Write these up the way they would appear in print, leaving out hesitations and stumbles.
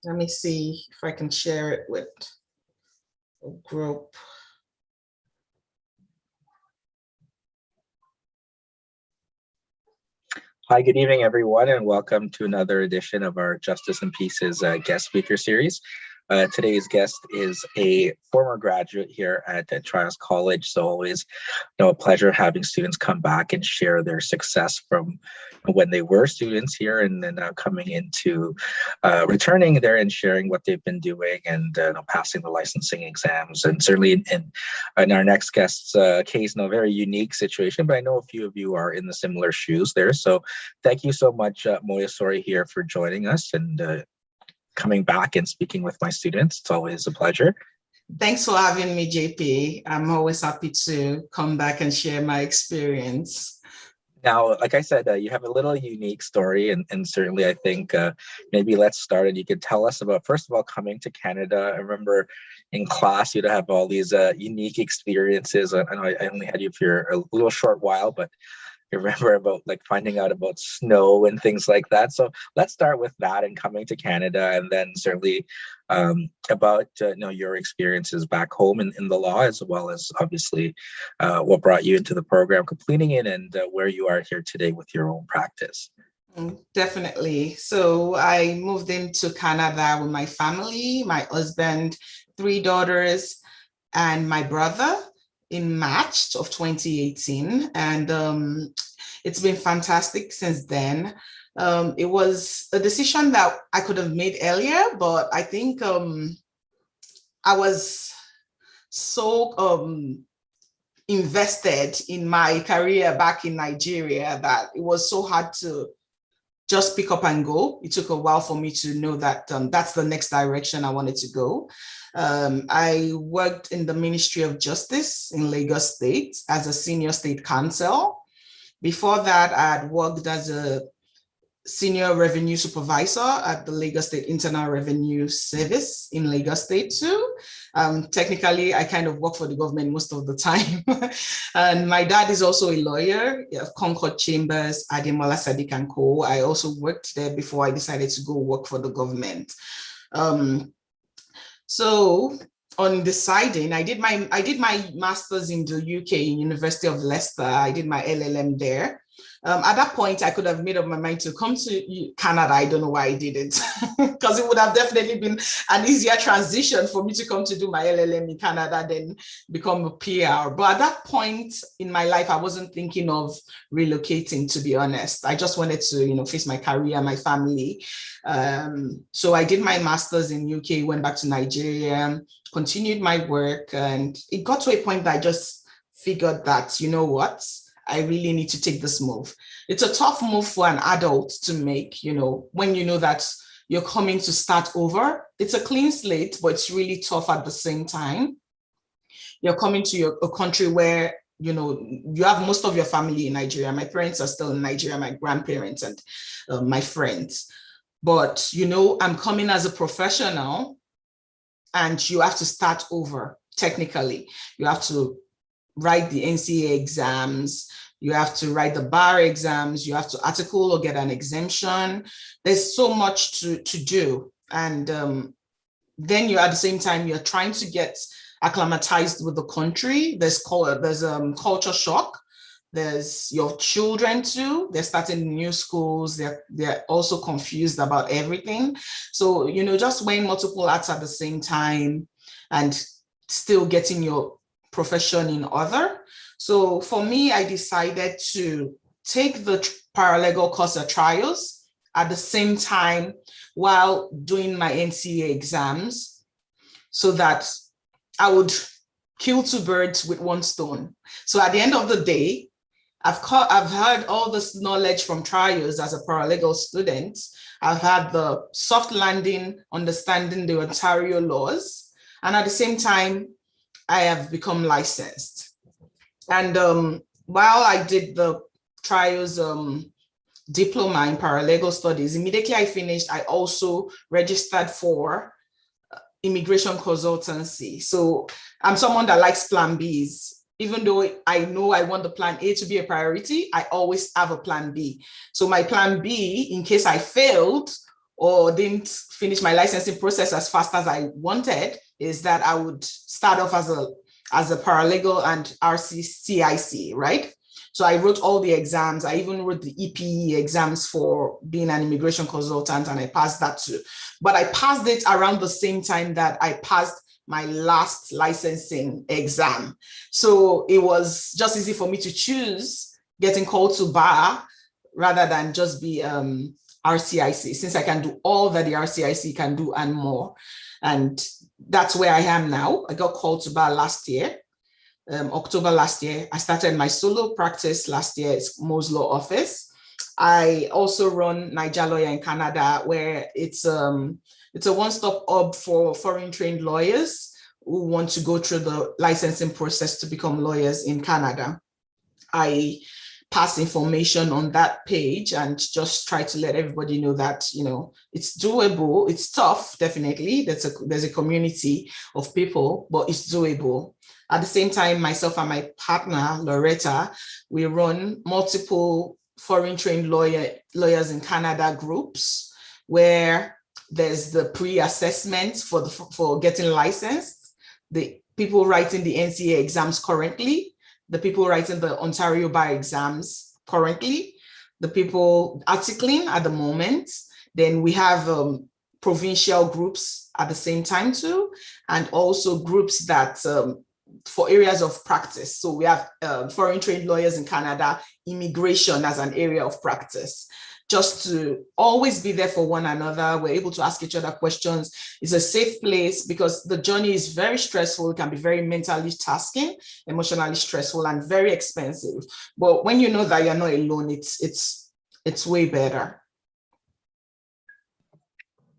Let me see if I can share it with a group. Hi, good evening, everyone, and welcome to another edition of our Justice and Peace's guest speaker series. Today's guest is a former graduate here at Trials College, so always a pleasure having students come back and share their success from when they were students here and then coming into returning there and sharing what they've been doing and passing the licensing exams. And certainly in our next guest's case, very unique situation, but I know a few of you are in the similar shoes there. So thank you so much, Moyosore, here for joining us and coming back and speaking with my students. It's always a pleasure. Thanks for having me, JP. I'm always happy to come back and share my experience. Now, like I said, you have a little unique story, and certainly I think maybe let's start and you could tell us about, first of all, coming to Canada. I remember in class you'd have all these unique experiences. I know I only had you for a little short while, but I remember about like finding out about snow and things like that. So let's start with that and coming to Canada, and then certainly about your experiences back home in the law, as well as obviously what brought you into the program, completing it, and where you are here today with your own practice. Definitely. So I moved into Canada with my family, my husband, 3 daughters, and my brother in March of 2018. And it's been fantastic since then. It was a decision that I could have made earlier, but I think I was so invested in my career back in Nigeria that it was so hard to just pick up and go. It took a while for me to know that that's the next direction I wanted to go. I worked in the Ministry of Justice in Lagos State as a senior state counsel. Before that, I had worked as a senior revenue supervisor at the Lagos State Internal Revenue Service in Lagos State too. Technically, I kind of work for the government most of the time. And my dad is also a lawyer of Concord Chambers, Ademola Sadiq and Co. I also worked there before I decided to go work for the government. So on deciding, I did my master's in the UK, University of Leicester. I did my LLM there. At that point, I could have made up my mind to come to Canada. I don't know why I didn't, because it would have definitely been an easier transition for me to come to do my LLM in Canada than become a PR. But at that point in my life, I wasn't thinking of relocating, to be honest. I just wanted to, face my career, my family. So I did my master's in UK, went back to Nigeria, continued my work, and it got to a point that I just figured that, you know what? I really need to take this move. It's a tough move for an adult to make, when you know that you're coming to start over. It's a clean slate, but it's really tough at the same time. You're coming to a country where, you have most of your family in Nigeria. My parents are still in Nigeria, my grandparents and my friends. But, I'm coming as a professional and you have to start over technically. You have to write the NCA exams, you have to write the bar exams, you have to article or get an exemption. There's so much to do. And then you, at the same time, you're trying to get acclimatized with the country. There's culture shock. There's your children too. They're starting new schools. They're also confused about everything. So, just wearing multiple hats at the same time and still getting your profession in order. So for me, I decided to take the paralegal course at Trials at the same time while doing my NCA exams so that I would kill 2 birds with 1 stone. So at the end of the day, I've heard all this knowledge from Trials as a paralegal student. I've had the soft landing, understanding the Ontario laws, and at the same time, I have become licensed. And while I did the Trials diploma in paralegal studies, immediately I finished, I also registered for immigration consultancy. So I'm someone that likes plan Bs. Even though I know I want the plan A to be a priority, I always have a plan B. So my plan B, in case I failed, or didn't finish my licensing process as fast as I wanted, is that I would start off as a paralegal and RCCIC, right? So I wrote all the exams. I even wrote the EPE exams for being an immigration consultant, and I passed that too. But I passed it around the same time that I passed my last licensing exam. So it was just easy for me to choose getting called to bar rather than just be RCIC, since I can do all that the RCIC can do and more. And that's where I am now. I got called to bar last year. October last year. I started my solo practice last year. It's Mo's Law Office. I also run Niger Lawyer in Canada, where it's a one-stop hub for foreign trained lawyers who want to go through the licensing process to become lawyers in Canada. I pass information on that page and just try to let everybody know that, you know, it's doable. It's tough, definitely. There's a community of people, but it's doable. At the same time, myself and my partner, Loretta, we run multiple foreign trained lawyers in Canada groups, where there's the pre-assessment for getting licensed, the people writing the NCA exams currently, the people writing the Ontario Bar exams currently, the people articling at the moment. Then we have provincial groups at the same time too, and also groups that for areas of practice. So we have foreign trained lawyers in Canada, immigration as an area of practice, just to always be there for one another. We're able to ask each other questions. It's a safe place because the journey is very stressful. It can be very mentally tasking, emotionally stressful, and very expensive. But when you know that you're not alone, it's way better.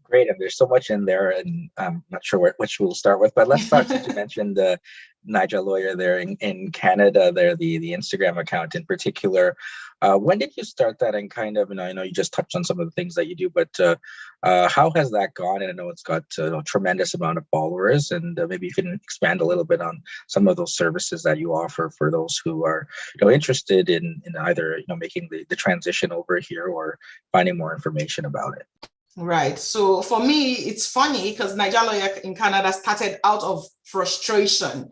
Great, and there's so much in there, and I'm not sure which we'll start with, but let's start since you mentioned the Niger Lawyer there in Canada, there, the Instagram account in particular. When did you start that? And kind of, I know you just touched on some of the things that you do, but how has that gone? And I know it's got a tremendous amount of followers, and maybe you can expand a little bit on some of those services that you offer for those who are interested in either making the transition over here or finding more information about it. Right. So for me, it's funny because Niger Lawyer in Canada started out of frustration.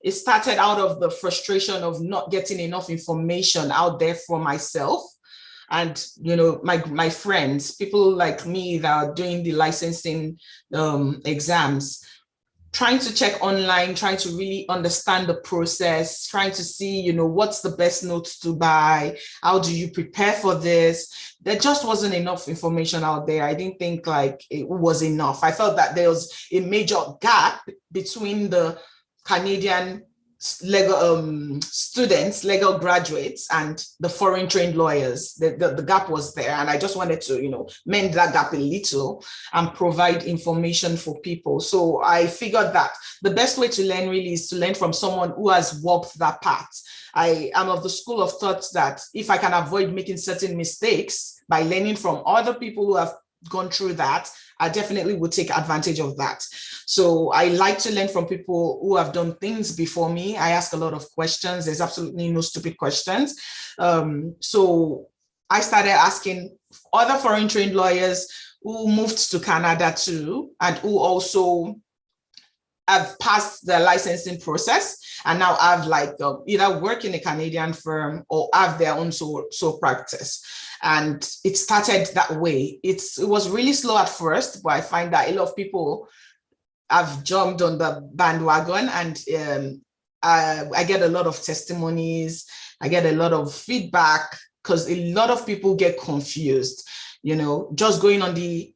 It started out of the frustration of not getting enough information out there for myself. And, my friends, people like me that are doing the licensing exams, trying to check online, trying to really understand the process, trying to see, what's the best notes to buy? How do you prepare for this? There just wasn't enough information out there. I didn't think it was enough. I felt that there was a major gap between the Canadian legal students, legal graduates, and the foreign trained lawyers. The gap was there, and I just wanted to mend that gap a little and provide information for people. So I figured that the best way to learn really is to learn from someone who has walked that path. I am of the school of thought that if I can avoid making certain mistakes by learning from other people who have gone through that, I definitely would take advantage of that. So I like to learn from people who have done things before me. I ask a lot of questions. There's absolutely no stupid questions. So I started asking other foreign trained lawyers who moved to Canada too, and who also have passed the licensing process and now have either work in a Canadian firm or have their own sole practice. And it started that way. It was really slow at first, but I find that a lot of people have jumped on the bandwagon, and I get a lot of testimonies. I get a lot of feedback because a lot of people get confused, just going on the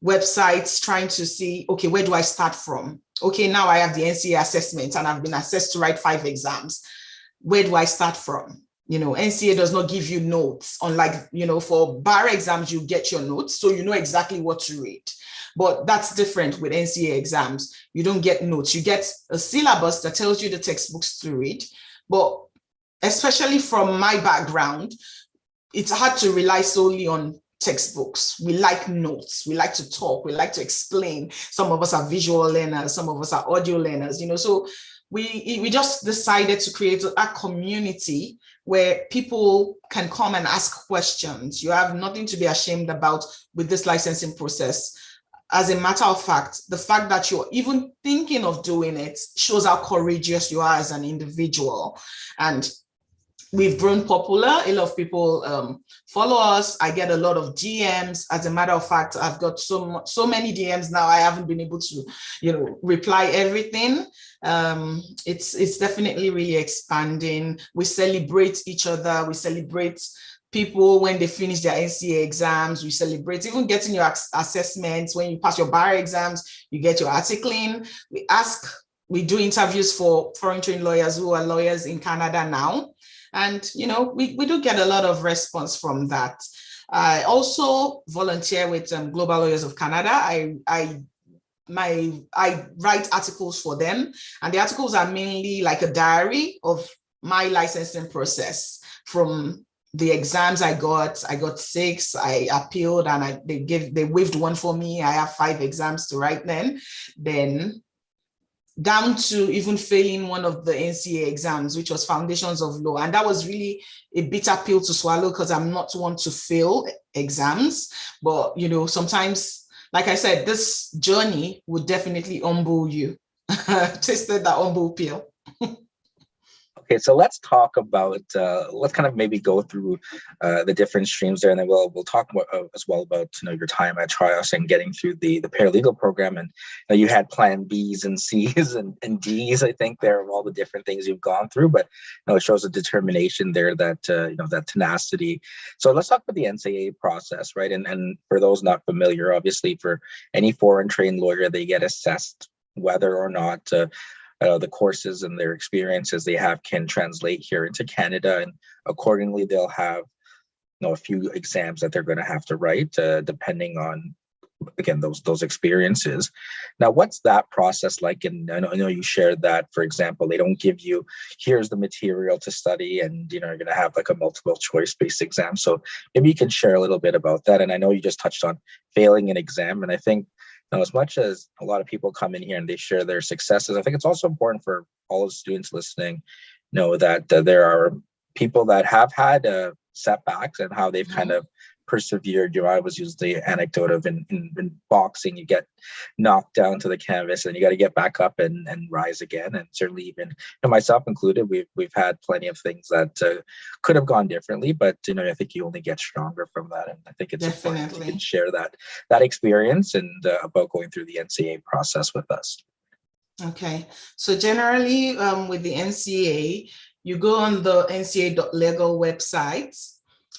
websites, trying to see, okay, where do I start from? Okay, now I have the NCA assessment and I've been assessed to write 5 exams. Where do I start from? NCA does not give you notes, unlike, for bar exams, you get your notes, so you know exactly what to read. But that's different with NCA exams. You don't get notes. You get a syllabus that tells you the textbooks to read. But especially from my background, it's hard to rely solely on textbooks. We like notes. We like to talk. We like to explain. Some of us are visual learners. Some of us are audio learners, so we just decided to create a community where people can come and ask questions. You have nothing to be ashamed about with this licensing process. As a matter of fact that you're even thinking of doing it shows how courageous you are as an individual. And we've grown popular. A lot of people follow us. I get a lot of DMs. As a matter of fact, I've got so many DMs now. I haven't been able to, reply everything. It's definitely really expanding. We celebrate each other. We celebrate people when they finish their NCA exams. We celebrate even getting your assessments. When you pass your bar exams, you get your articling. We do interviews for foreign trained lawyers who are lawyers in Canada now. And, we do get a lot of response from that. I also volunteer with Global Lawyers of Canada. I write articles for them, and the articles are mainly like a diary of my licensing process. From the exams I got 6, I appealed, and they waived one for me. I have 5 exams to write then down to even failing one of the NCA exams, which was Foundations of Law. And that was really a bitter pill to swallow, because I'm not one to fail exams. But, sometimes, like I said, this journey would definitely humble you. Tasted that humble pill. Okay, so let's talk about, let's kind of maybe go through the different streams there, and then we'll talk more, as well about your time at Trios and getting through the paralegal program. And you had plan Bs and Cs and Ds, I think, there, of all the different things you've gone through, but it shows a determination there, that that tenacity. So let's talk about the NCA process, right? And for those not familiar, obviously for any foreign trained lawyer, they get assessed whether or not the courses and their experiences they have can translate here into Canada, and accordingly they'll have a few exams that they're going to have to write, depending on, again, those experiences. Now, what's that process like? And I know you shared that, for example, they don't give you, here's the material to study, and you're going to have like a multiple choice based exam. So maybe you can share a little bit about that. And I know you just touched on failing an exam, and I think, as much as a lot of people come in here and they share their successes, I think it's also important for all the students listening know that there are people that have had setbacks and how they've kind of persevered. I always use the anecdote of in boxing, you get knocked down to the canvas and you got to get back up and rise again. And certainly, even myself included, we've had plenty of things that could have gone differently, but I think you only get stronger from that. And I think it's important you can share that experience and about going through the NCA process with us. Okay, so generally with the NCA, you go on the nca.legal website.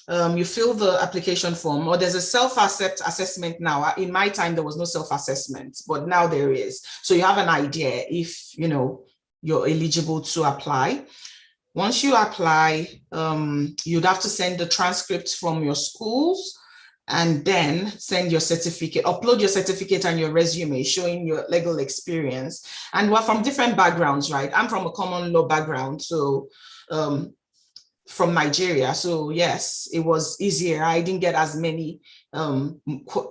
You fill the application form, or there's a self-assessment now. In my time, there was no self-assessment, but now there is. So you have an idea if, you're eligible to apply. Once you apply, you'd have to send the transcripts from your schools, and then send your certificate, upload your certificate and your resume showing your legal experience. And we're from different backgrounds, right? I'm from a common law background, so from Nigeria. So yes, it was easier. I didn't get as many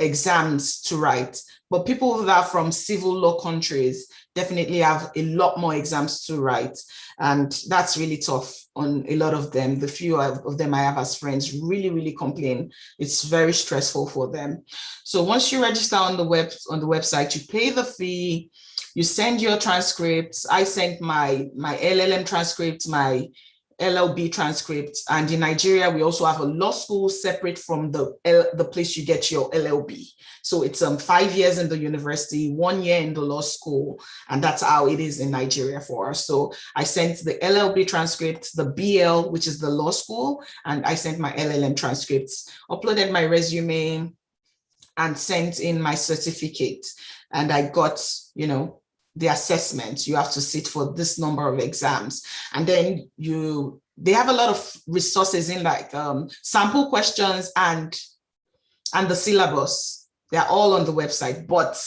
exams to write, but people that are from civil law countries definitely have a lot more exams to write. And that's really tough on a lot of them. The few of them I have as friends really, really complain. It's very stressful for them. So once you register on the website, you pay the fee, you send your transcripts. I sent my LLM transcript, my LLB transcript, and in Nigeria we also have a law school separate from the place you get your LLB. So it's 5 years in the university, 1 year in the law school, and that's how it is in Nigeria for us. So I sent the LLB transcript, the BL, which is the law school, and I sent my LLM transcripts, uploaded my resume, and sent in my certificate. And I got, the assessment. You have to sit for this number of exams, and then they have a lot of resources in, like sample questions and the syllabus. They're all on the website, but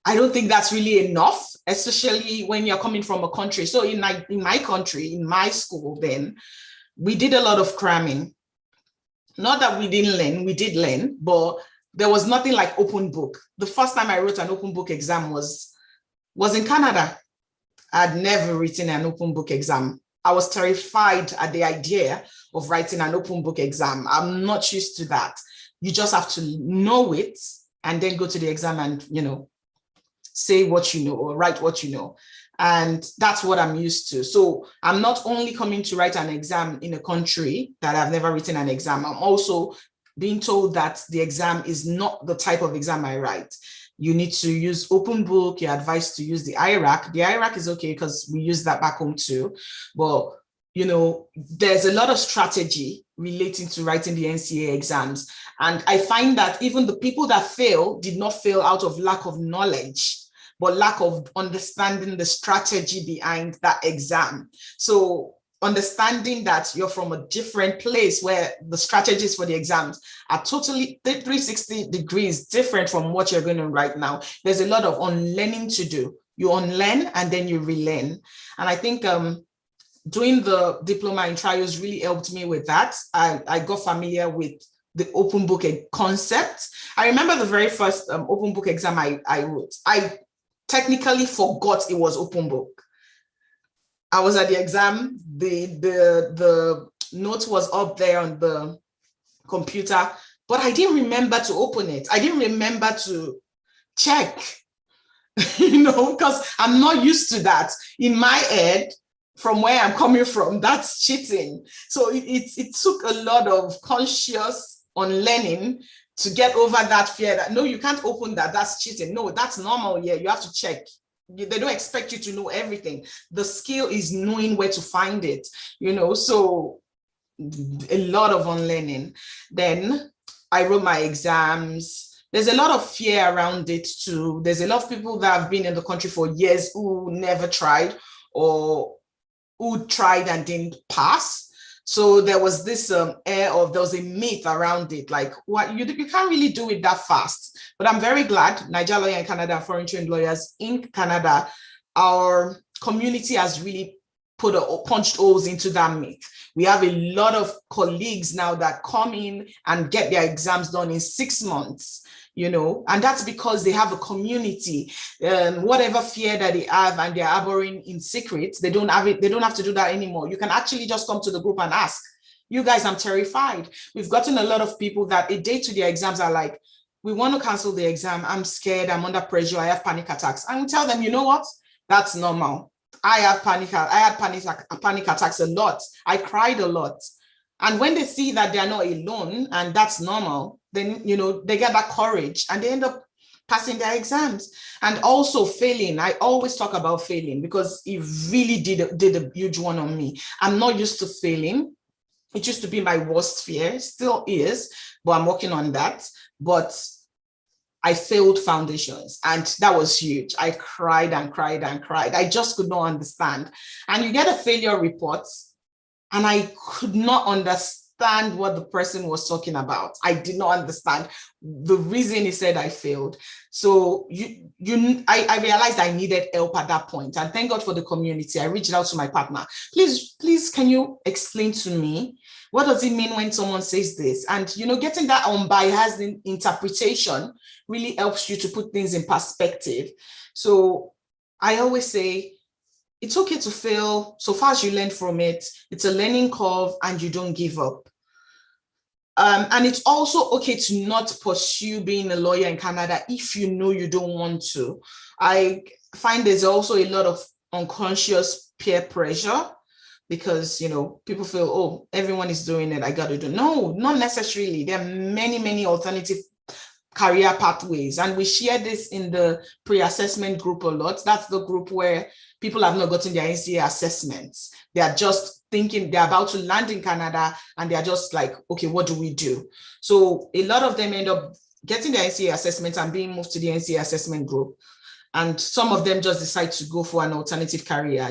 I don't think that's really enough, especially when you're coming from a country. So in my country, in my school, then we did a lot of cramming. Not that we didn't learn, we did learn, but there was nothing like open book. The first time I wrote an open book exam was in Canada. I'd never written an open book exam I was terrified at the idea of writing an open book exam. I'm not used to that. You just have to know it and then go to the exam and, say what you know or write what you know. And that's what I'm used to. So I'm not only coming to write an exam in a country that I've never written an exam, I'm also being told that the exam is not the type of exam I write. You need to use open book. You're advised to use the IRAC. The IRAC is okay because we use that back home too. But, there's a lot of strategy relating to writing the NCA exams. And I find that even the people that fail did not fail out of lack of knowledge, but lack of understanding the strategy behind that exam. So understanding that you're from a different place where the strategies for the exams are totally 360 degrees different from what you're going to write now. There's a lot of unlearning to do. You unlearn and then you relearn. And I think doing the diploma in trials really helped me with that. I got familiar with the open book concept. I remember the very first open book exam I wrote. I technically forgot it was open book. I was at the exam, the note was up there on the computer, but I didn't remember to open it. I didn't remember to check, because I'm not used to that. In my head, from where I'm coming from, that's cheating. So it took a lot of conscious unlearning to get over that fear that, no, you can't open that, that's cheating. No, that's normal. Yeah, you have to check. They don't expect you to know everything. The skill is knowing where to find it, so a lot of unlearning. Then I wrote my exams. There's a lot of fear around it too. There's a lot of people that have been in the country for years who never tried or who tried and didn't pass. So there was this there was a myth around it, like, what, you can't really do it that fast. But I'm very glad Niger Lawyer in Canada and foreign trained lawyers in Canada, our community has really punched holes into that myth. We have a lot of colleagues now that come in and get their exams done in 6 months. And that's because they have a community. Whatever fear that they have and they're harboring in secret, they don't have it. They don't have to do that anymore. You can actually just come to the group and ask, you guys, I'm terrified. We've gotten a lot of people that a day to their exams are like, we want to cancel the exam. I'm scared. I'm under pressure. I have panic attacks. And we tell them, you know what? That's normal. I had panic attacks a lot. I cried a lot. And when they see that they're not alone and that's normal, then, they get that courage and they end up passing their exams. And also failing. I always talk about failing because it really did a huge one on me. I'm not used to failing. It used to be my worst fear, still is, but I'm working on that. But I failed foundations and that was huge. I cried and cried and cried. I just could not understand. And you get a failure report, and I could not understand what the person was talking about. I did not understand the reason he said I failed. So I realized I needed help at that point. And thank God for the community. I reached out to my partner. Please, can you explain to me, what does it mean when someone says this? And, getting that unbiased interpretation really helps you to put things in perspective. So I always say, it's okay to fail so far as you learn from it. It's a learning curve and you don't give up. And it's also okay to not pursue being a lawyer in Canada if you know you don't want to. I find there's also a lot of unconscious peer pressure because, people feel, oh, everyone is doing it, I got to do. No, not necessarily. There are many, many alternative career pathways. And we share this in the pre-assessment group a lot. That's the group where people have not gotten their NCA assessments. They are just thinking they're about to land in Canada and they're just like, okay, what do we do? So a lot of them end up getting their NCA assessment and being moved to the NCA assessment group. And some of them just decide to go for an alternative career.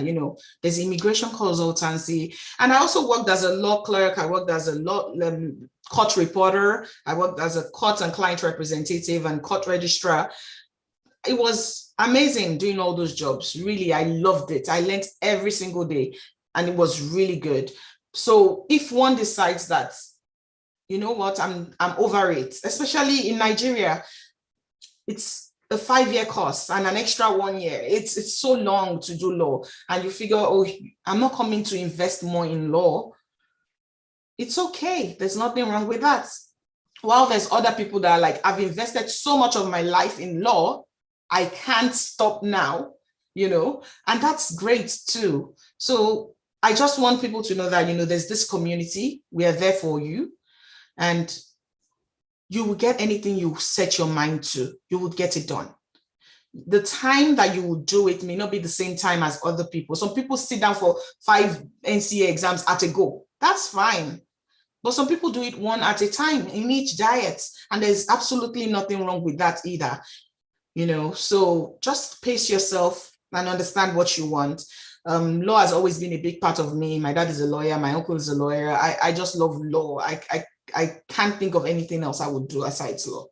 There's immigration consultancy. And I also worked as a law clerk. I worked as a court reporter. I worked as a court and client representative and court registrar. It was amazing doing all those jobs. Really, I loved it. I learned every single day and it was really good. So if one decides that, you know what, I'm over it, especially in Nigeria, it's a 5-year course and an extra 1 year. It's so long to do law. And you figure, oh, I'm not coming to invest more in law. It's okay. There's nothing wrong with that. While there's other people that are like, I've invested so much of my life in law, I can't stop now, and that's great too. So I just want people to know that, there's this community. We are there for you, and you will get anything you set your mind to. You would get it done. The time that you will do it may not be the same time as other people. Some people sit down for 5 NCA exams at a go. That's fine. But some people do it one at a time in each diet. And there's absolutely nothing wrong with that either. So just pace yourself and understand what you want. Law has always been a big part of me. My dad is a lawyer. My uncle is a lawyer. I just love law. I can't think of anything else I would do aside law.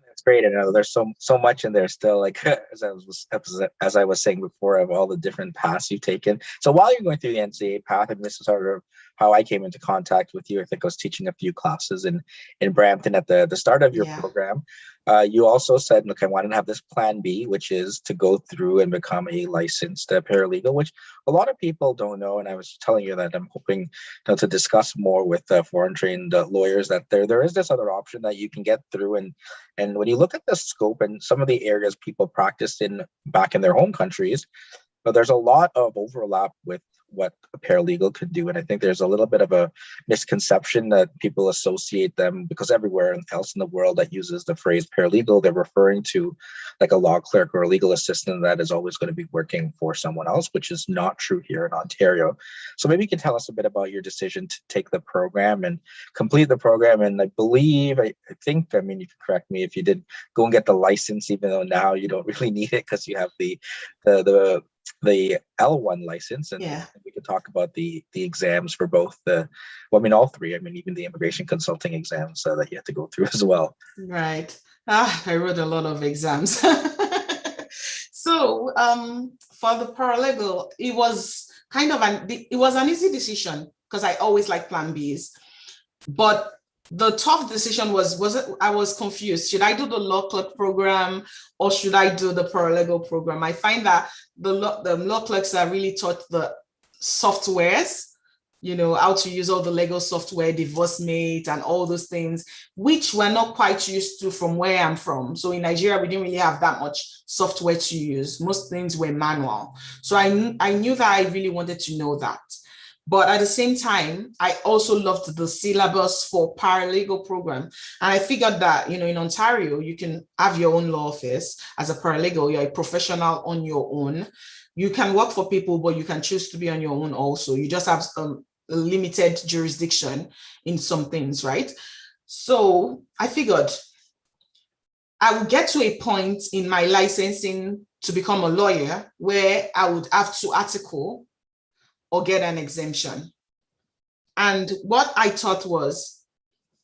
That's great. I know there's so much in there still, like as I was saying before, of all the different paths you've taken. So while you're going through the NCA path, and this is sort of how I came into contact with you. I think I was teaching a few classes in Brampton at the start of your program. You also said, look, I want to have this plan B, which is to go through and become a licensed paralegal, which a lot of people don't know. And I was telling you that I'm hoping to discuss more with foreign trained lawyers that there is this other option that you can get through. And when you look at the scope and some of the areas people practice in back in their home countries, but there's a lot of overlap with what a paralegal could do. And I think there's a little bit of a misconception that people associate them, because everywhere else in the world that uses the phrase paralegal, they're referring to like a law clerk or a legal assistant that is always going to be working for someone else, which is not true here in Ontario. So maybe you can tell us a bit about your decision to take the program and complete the program. And I think, I mean, you can correct me if you did go and get the license, even though now you don't really need it because you have the L1 license, and we could talk about the exams for both all three. I mean, even the immigration consulting exams that you have to go through as well. Right. I wrote a lot of exams. So for the paralegal, it was an easy decision because I always like plan Bs, but the tough decision was I was confused. Should I do the law clerk program or should I do the paralegal program? I find that the law clerks are really taught the softwares, how to use all the legal software, DivorceMate and all those things, which we're not quite used to from where I'm from. So in Nigeria, we didn't really have that much software to use. Most things were manual. So I knew that I really wanted to know that. But at the same time, I also loved the syllabus for paralegal program. And I figured that, in Ontario, you can have your own law office. As a paralegal, you're a professional on your own. You can work for people, but you can choose to be on your own also. You just have a limited jurisdiction in some things, right? So I figured I would get to a point in my licensing to become a lawyer where I would have to article or get an exemption. And what I thought was,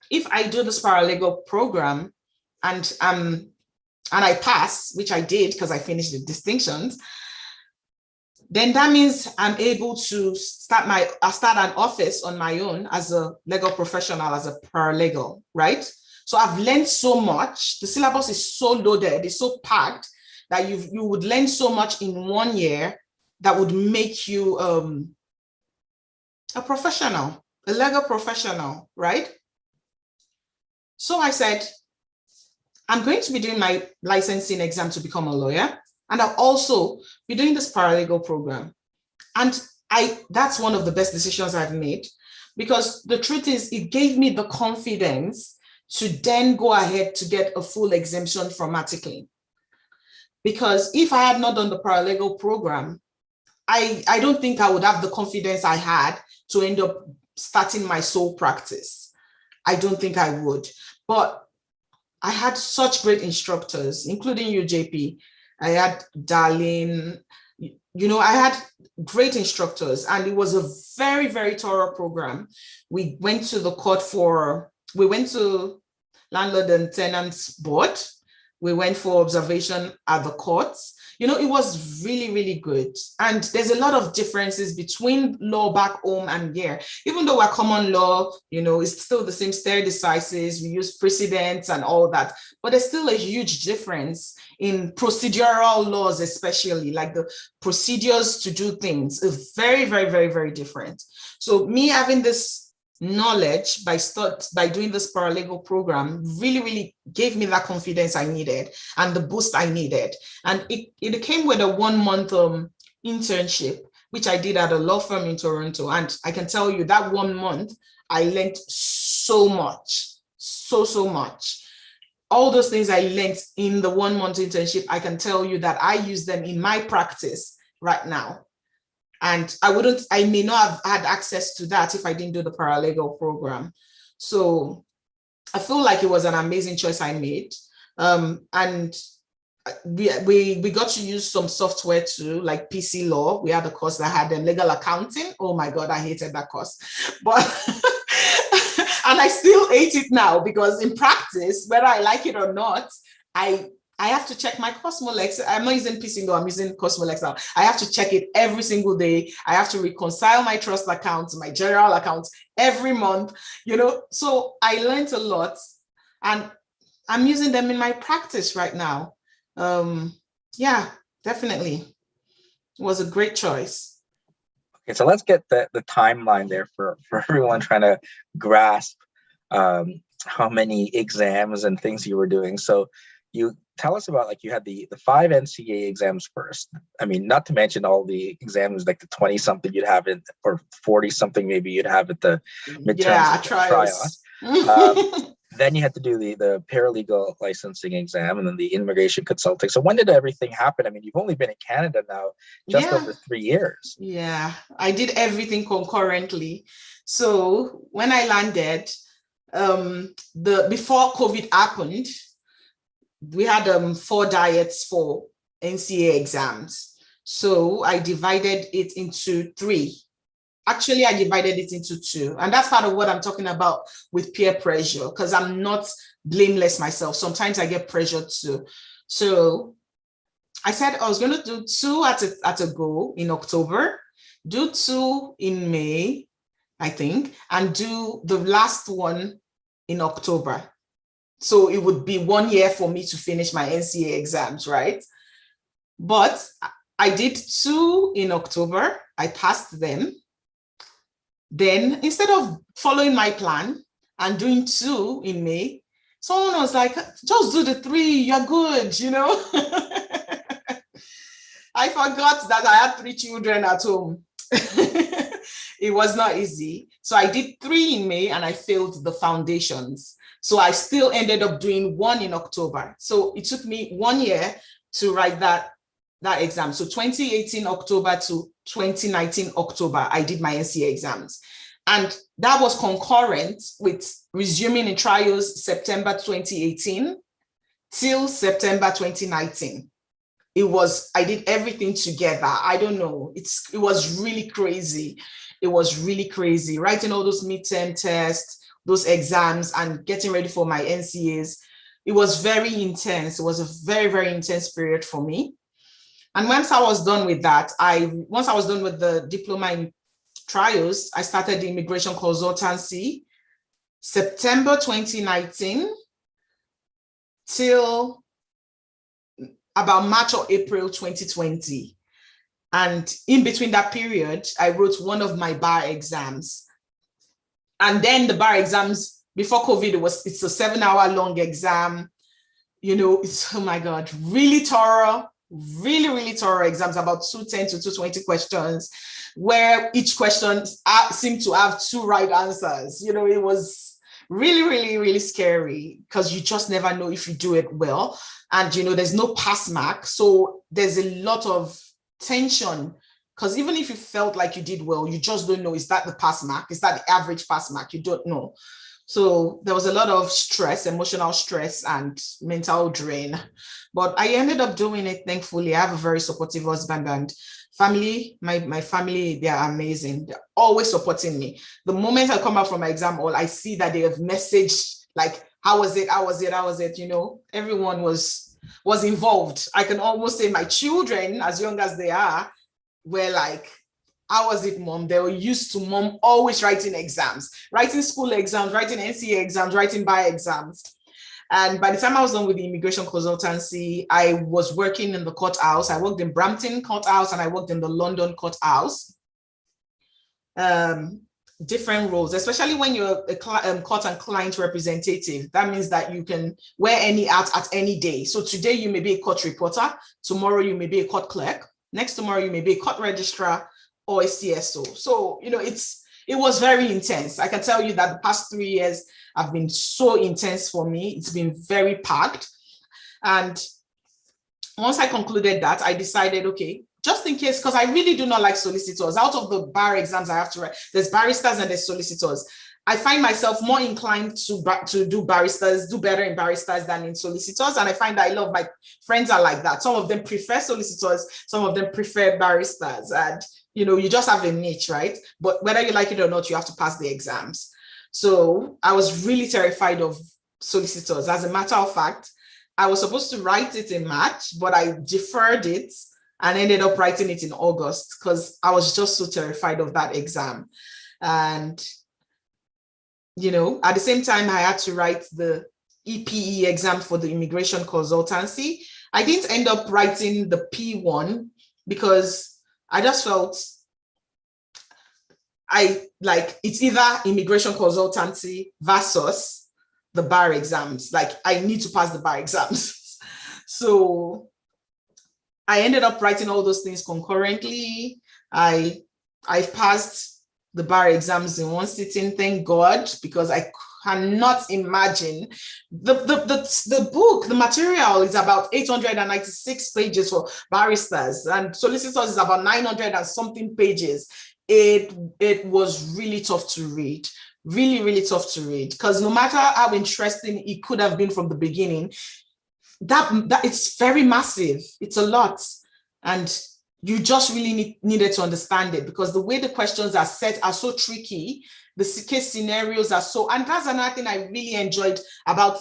if I do this paralegal program and I pass, which I did because I finished the distinctions, then that means I'm able to start an office on my own as a legal professional, as a paralegal, right? So I've learned so much. The syllabus is so loaded, it's so packed that you would learn so much in 1 year that would make you a professional, a legal professional, right? So I said, I'm going to be doing my licensing exam to become a lawyer, and I'll also be doing this paralegal program. And that's one of the best decisions I've made, because the truth is it gave me the confidence to then go ahead to get a full exemption from articling. Because if I had not done the paralegal program, I don't think I would have the confidence I had to end up starting my sole practice. I don't think I would. But I had such great instructors, including you, JP. I had Darlene, I had great instructors, and it was a very, very thorough program. We went to landlord and tenants board. We went for observation at the courts. it was really, really good. And there's a lot of differences between law back home and here. Even though we're common law, it's still the same stare decisis, we use precedents and all that, but there's still a huge difference in procedural laws, especially like the procedures to do things is very, very, very, very different. So me having this knowledge by doing this paralegal program really, really gave me that confidence I needed and the boost I needed. And it came with a 1 month internship, which I did at a law firm in Toronto. And I can tell you that 1 month, I learned so much, so much. All those things I learned in the 1 month internship, I can tell you that I use them in my practice right now. And I may not have had access to that if I didn't do the paralegal program. So I feel like it was an amazing choice I made. And we got to use some software too, like PC Law. We had a course that had legal accounting. Oh my God, I hated that course. But and I still hate it now because in practice, whether I like it or not, I have to check my Cosmolex. I'm not using PC Law, I'm using Cosmolex now. I have to check it every single day. I have to reconcile my trust accounts, my general accounts every month, So I learned a lot and I'm using them in my practice right now. Yeah, definitely. It was a great choice. Okay, so let's get the timeline there for everyone trying to grasp how many exams and things you were doing. So you tell us about, like, you had the 5 NCA exams first. I mean, not to mention all the exams, like the 20 something you'd have it, or 40 something maybe you'd have at the midterms, trials. Then you had to do the paralegal licensing exam and then the immigration consulting. So when did everything happen? I mean, you've only been in Canada now just over 3 years. Yeah, I did everything concurrently. So when I landed, before COVID happened, we had 4 diets for NCA exams. So I divided it into 3. Actually, I divided it into 2. And that's part of what I'm talking about with peer pressure, because I'm not blameless myself. Sometimes I get pressured too. So I said I was going to do 2 at a go in October, do 2 in May, I think, and do the last one in October. So it would be 1 year for me to finish my NCA exams, right? But I did 2 in October. I passed them. Then instead of following my plan and doing 2 in May, someone was like, just do the 3, you're good, I forgot that I had 3 children at home. It was not easy. So I did 3 in May and I failed the foundations. So I still ended up doing 1 in October. So it took me 1 year to write that exam. So 2018 October to 2019 October, I did my NCA exams. And that was concurrent with resuming in trials September 2018 till September 2019. I did everything together. I don't know. It was really crazy. It was really crazy. Writing all those midterm tests, those exams, and getting ready for my NCAs. It was very intense. It was a very, very intense period for me. And once I was done with that, once I was done with the diploma in trials, I started the immigration consultancy September 2019 till about March or April 2020. And in between that period, I wrote one of my bar exams. And then the bar exams, before COVID, it's a 7-hour long exam. It's, oh my God, really thorough, really, really thorough exams, about 210 to 220 questions, where each question seemed to have 2 right answers. It was really, really, really scary because you just never know if you do it well. And, there's no pass mark. So there's a lot of tension, because even if you felt like you did well, you just don't know, is that the pass mark? Is that the average pass mark? You don't know. So there was a lot of stress, emotional stress and mental drain. But I ended up doing it, thankfully. I have a very supportive husband and family. My family, they are amazing. They're always supporting me. The moment I come out from my exam hall, I see that they have messaged, like, how was it? Everyone was was involved. I can almost say my children, as young as they are, were like, how was it, mom? They were used to mom always writing exams, writing school exams, writing NCA exams, writing bar exams. And by the time I was done with the immigration consultancy, I was working in the courthouse. I worked in Brampton courthouse and I worked in the London courthouse. Different roles, especially when you're a court and client representative. That means that you can wear any hat at any day. So today you may be a court reporter, tomorrow you may be a court clerk, next tomorrow you may be a court registrar or a CSO. So, you know, it was very intense. I can tell you that the past 3 years have been so intense for me. It's been very packed. And once I concluded that, I decided, okay, just in case, because I really do not like solicitors. Out of the bar exams I have to write, there's barristers and there's solicitors. I find myself more inclined to do barristers, do better in barristers than in solicitors. And I find that a lot of my friends are like that. Some of them prefer solicitors, some of them prefer barristers. And, you know, you just have a niche, right? But whether you like it or not, you have to pass the exams. So I was really terrified of solicitors. As a matter of fact, I was supposed to write it in March, but I deferred it and ended up writing it in August because I was just so terrified of that exam. And, you know, at the same time, I had to write the EPE exam for the immigration consultancy. I didn't end up writing the P1 because I just felt it's either immigration consultancy versus the bar exams. Like, I need to pass the bar exams. So I ended up writing all those things concurrently. I passed the bar exams in one sitting, thank God, because I cannot imagine the book, the material is about 896 pages for barristers, and solicitors is about 900 and something pages. It was really tough to read, really, really tough to read, because no matter how interesting it could have been from the beginning, that it's very massive. It's a lot. And you just really needed to understand it, because the way the questions are set are so tricky. The case scenarios are so, and that's another thing I really enjoyed about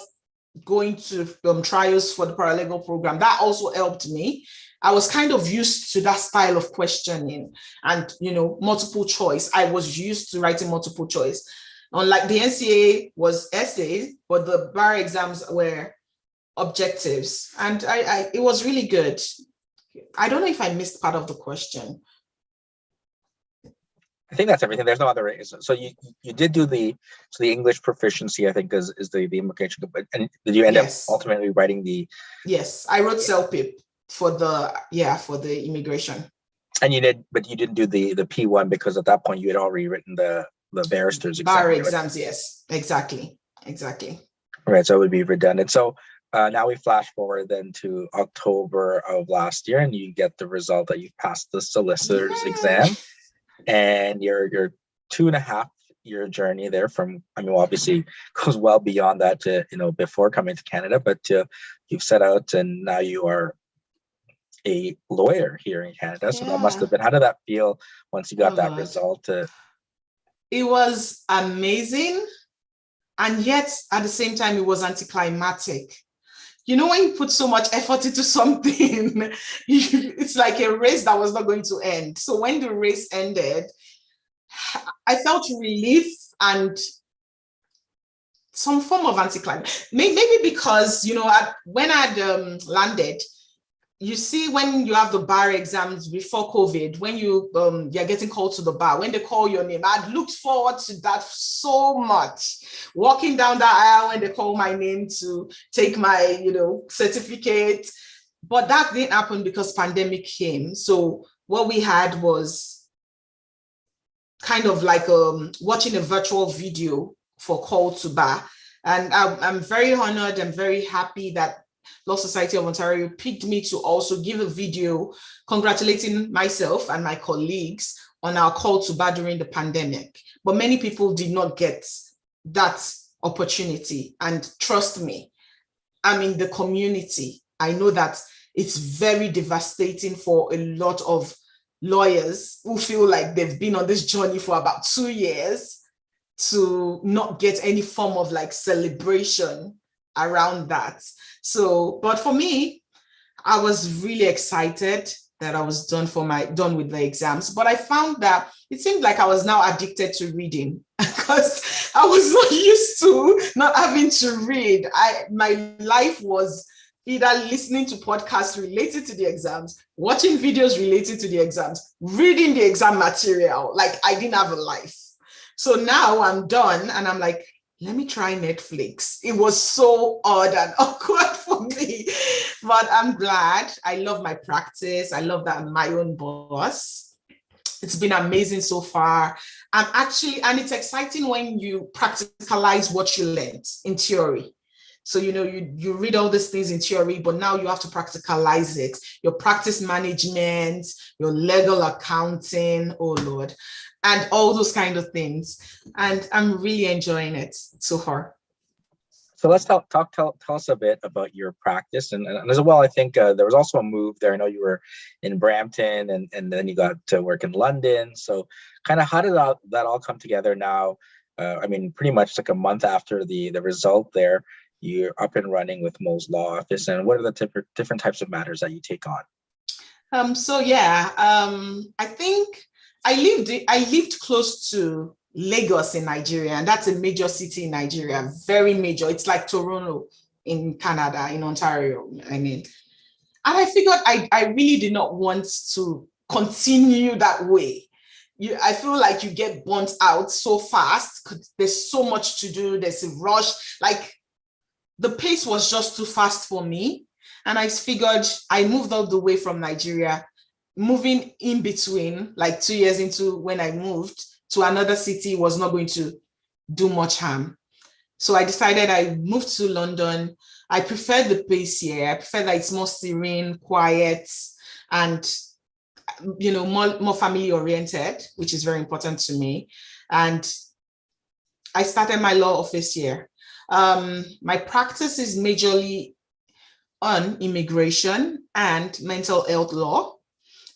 going to trials for the paralegal program. That also helped me. I was kind of used to that style of questioning and, you know, multiple choice. I was used to writing multiple choice. Unlike the NCA was essays, but the bar exams were objectives. And it was really good. I don't know if I missed part of the question. I think that's everything. There's no other reason. So you did do the English proficiency, I think, is the implication. And did you end up ultimately writing the? Yes, I wrote CELPIP for the immigration. And you did, but you didn't do the P1 because at that point you had already written the barrister's exam. Bar exams, yes, exactly. Right, so it would be redundant. So now we flash forward then to October of last year, and you get the result that you've passed the solicitor's exam. And your 2.5 year journey there from, I mean, obviously goes well beyond that to, you know, before coming to Canada, but you've set out and now you are a lawyer here in Canada. So that must have been, how did that feel once you got that result? It was amazing. And yet at the same time, it was anticlimactic. You know, when you put so much effort into something, it's like a race that was not going to end. So when the race ended, I felt relief and some form of anticlimax. Maybe because, you know, when I'd landed, you see, when you have the bar exams before COVID, when you're getting called to the bar, when they call your name, I'd looked forward to that so much. Walking down that aisle when they call my name to take my, you know, certificate. But that didn't happen because pandemic came. So what we had was kind of like watching a virtual video for call to bar. And I'm very honored and very happy that Law Society of Ontario picked me to also give a video congratulating myself and my colleagues on our call to bar during the pandemic. But many people did not get that opportunity. And trust me, I'm in the community. I know that it's very devastating for a lot of lawyers who feel like they've been on this journey for about 2 years to not get any form of like celebration around that. So, but for me, I was really excited that I was done with the exams, but I found that it seemed like I was now addicted to reading because I was not used to not having to read. My life was either listening to podcasts related to the exams, watching videos related to the exams, reading the exam material. Like I didn't have a life. So now I'm done and I'm like, let me try Netflix. It was so odd and awkward for me, but I'm glad. I love my practice. I love that I'm my own boss. It's been amazing so far. And it's exciting when you practicalize what you learned in theory. So, you read all these things in theory, but now you have to practicalize it. Your practice management, your legal accounting, oh Lord, and all those kind of things. And I'm really enjoying it so far. So let's tell us a bit about your practice, and as well. I think there was also a move there. I know you were in Brampton, and then you got to work in London. So, kind of how did that all come together now? I mean, pretty much like a month after the result there, you're up and running with Mo's law office. And what are the different types of matters that you take on? So yeah, I think I lived close to Lagos in Nigeria, and that's a major city in Nigeria, very major. It's like Toronto in Canada, in Ontario, I mean. And I figured I really did not want to continue that way. I feel like you get burnt out so fast because there's so much to do, there's a rush. Like the pace was just too fast for me. And I figured I moved all the way from Nigeria, moving in between, like 2 years into when I moved to another city was not going to do much harm. So I decided I moved to London. I prefer the pace here. I prefer that it's more serene, quiet, and more family oriented, which is very important to me. And I started my law office here. My practice is majorly on immigration and mental health law.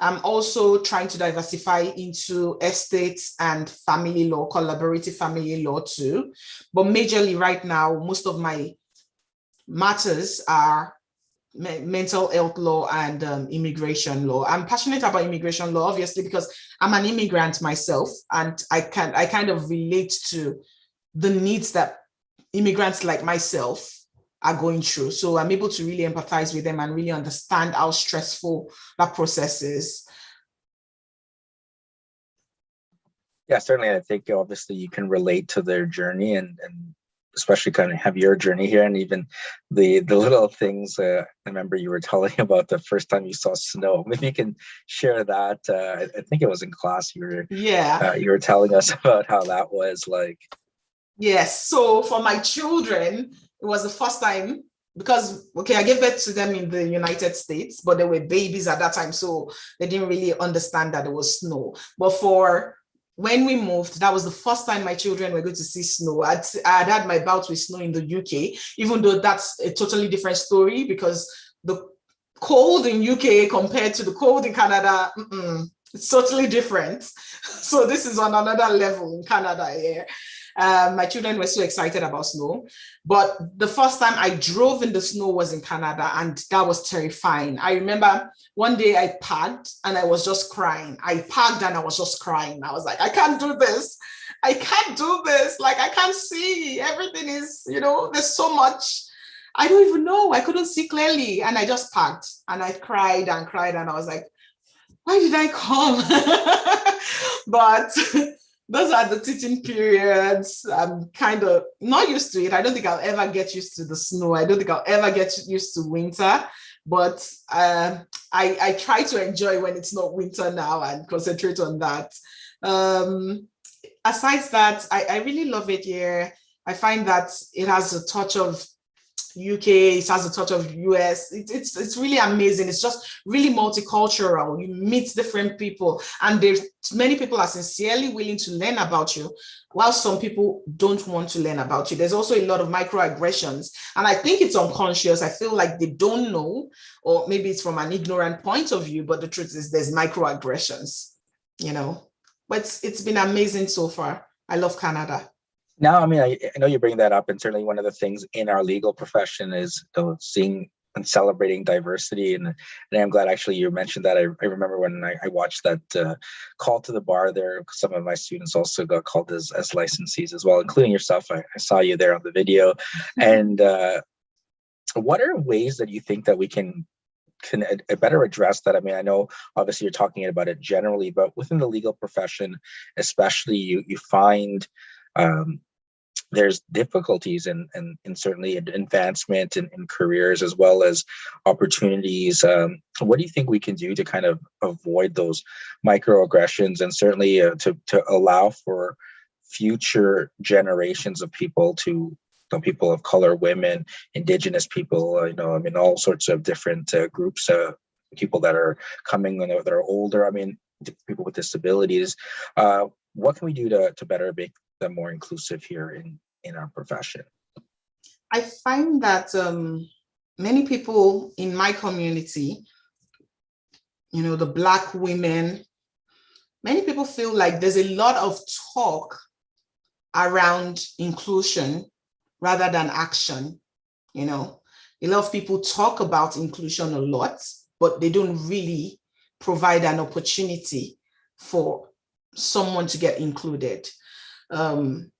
I'm also trying to diversify into estates and family law, collaborative family law too. But majorly right now, most of my matters are mental health law and immigration law. I'm passionate about immigration law, obviously, because I'm an immigrant myself, and I kind of relate to the needs that immigrants like myself are going through. So I'm able to really empathize with them and really understand how stressful that process is. Yeah, certainly. I think obviously you can relate to their journey, and especially kind of have your journey here, and even the little things. I remember you were telling about the first time you saw snow. Maybe you can share that. I think it was in class. You were telling us about how that was like. Yes. So for my children, it was the first time because, okay, I gave birth to them in the United States, but they were babies at that time. So they didn't really understand that it was snow. But when we moved, that was the first time my children were going to see snow. I'd had my bout with snow in the UK, even though that's a totally different story because the cold in UK compared to the cold in Canada, it's totally different. So this is on another level in Canada here. My children were so excited about snow, but the first time I drove in the snow was in Canada, and that was terrifying. I remember one day I packed and I was just crying. I packed and I was just crying. I was like, I can't do this. I can't do this. Like, I can't see. Everything is, there's so much. I don't even know. I couldn't see clearly. And I just packed and I cried and cried. And I was like, why did I come? But those are the teaching periods. I'm kind of not used to it. I don't think I'll ever get used to the snow. I don't think I'll ever get used to winter. But I try to enjoy when it's not winter now and concentrate on that. Aside that, I really love it here. I find that it has a touch of UK, it has a touch of US. It's really amazing. It's just really multicultural. You meet different people, and there's many people are sincerely willing to learn about you, while some people don't want to learn about you. There's also a lot of microaggressions, and I think it's unconscious. I feel like they don't know, or maybe it's from an ignorant point of view, but the truth is there's microaggressions, But it's been amazing so far. I love Canada. Now, I mean, I know you bring that up, and certainly one of the things in our legal profession is seeing and celebrating diversity. And I'm glad actually you mentioned that. I remember when I watched that call to the bar there, some of my students also got called as licensees as well, including yourself. I saw you there on the video. And what are ways that you think that we can better address that? I mean, I know obviously you're talking about it generally, but within the legal profession, especially, you find there's difficulties and certainly advancement in careers as well as opportunities. What do you think we can do to kind of avoid those microaggressions, and certainly to allow for future generations of people people of color, women, indigenous people, I mean, all sorts of different groups, people that are coming when they're older, I mean, people with disabilities. What can we do to better make them more inclusive here in our profession? I find that many people in my community, the Black women, many people feel like there's a lot of talk around inclusion rather than action. A lot of people talk about inclusion a lot, but they don't really provide an opportunity for someone to get included. And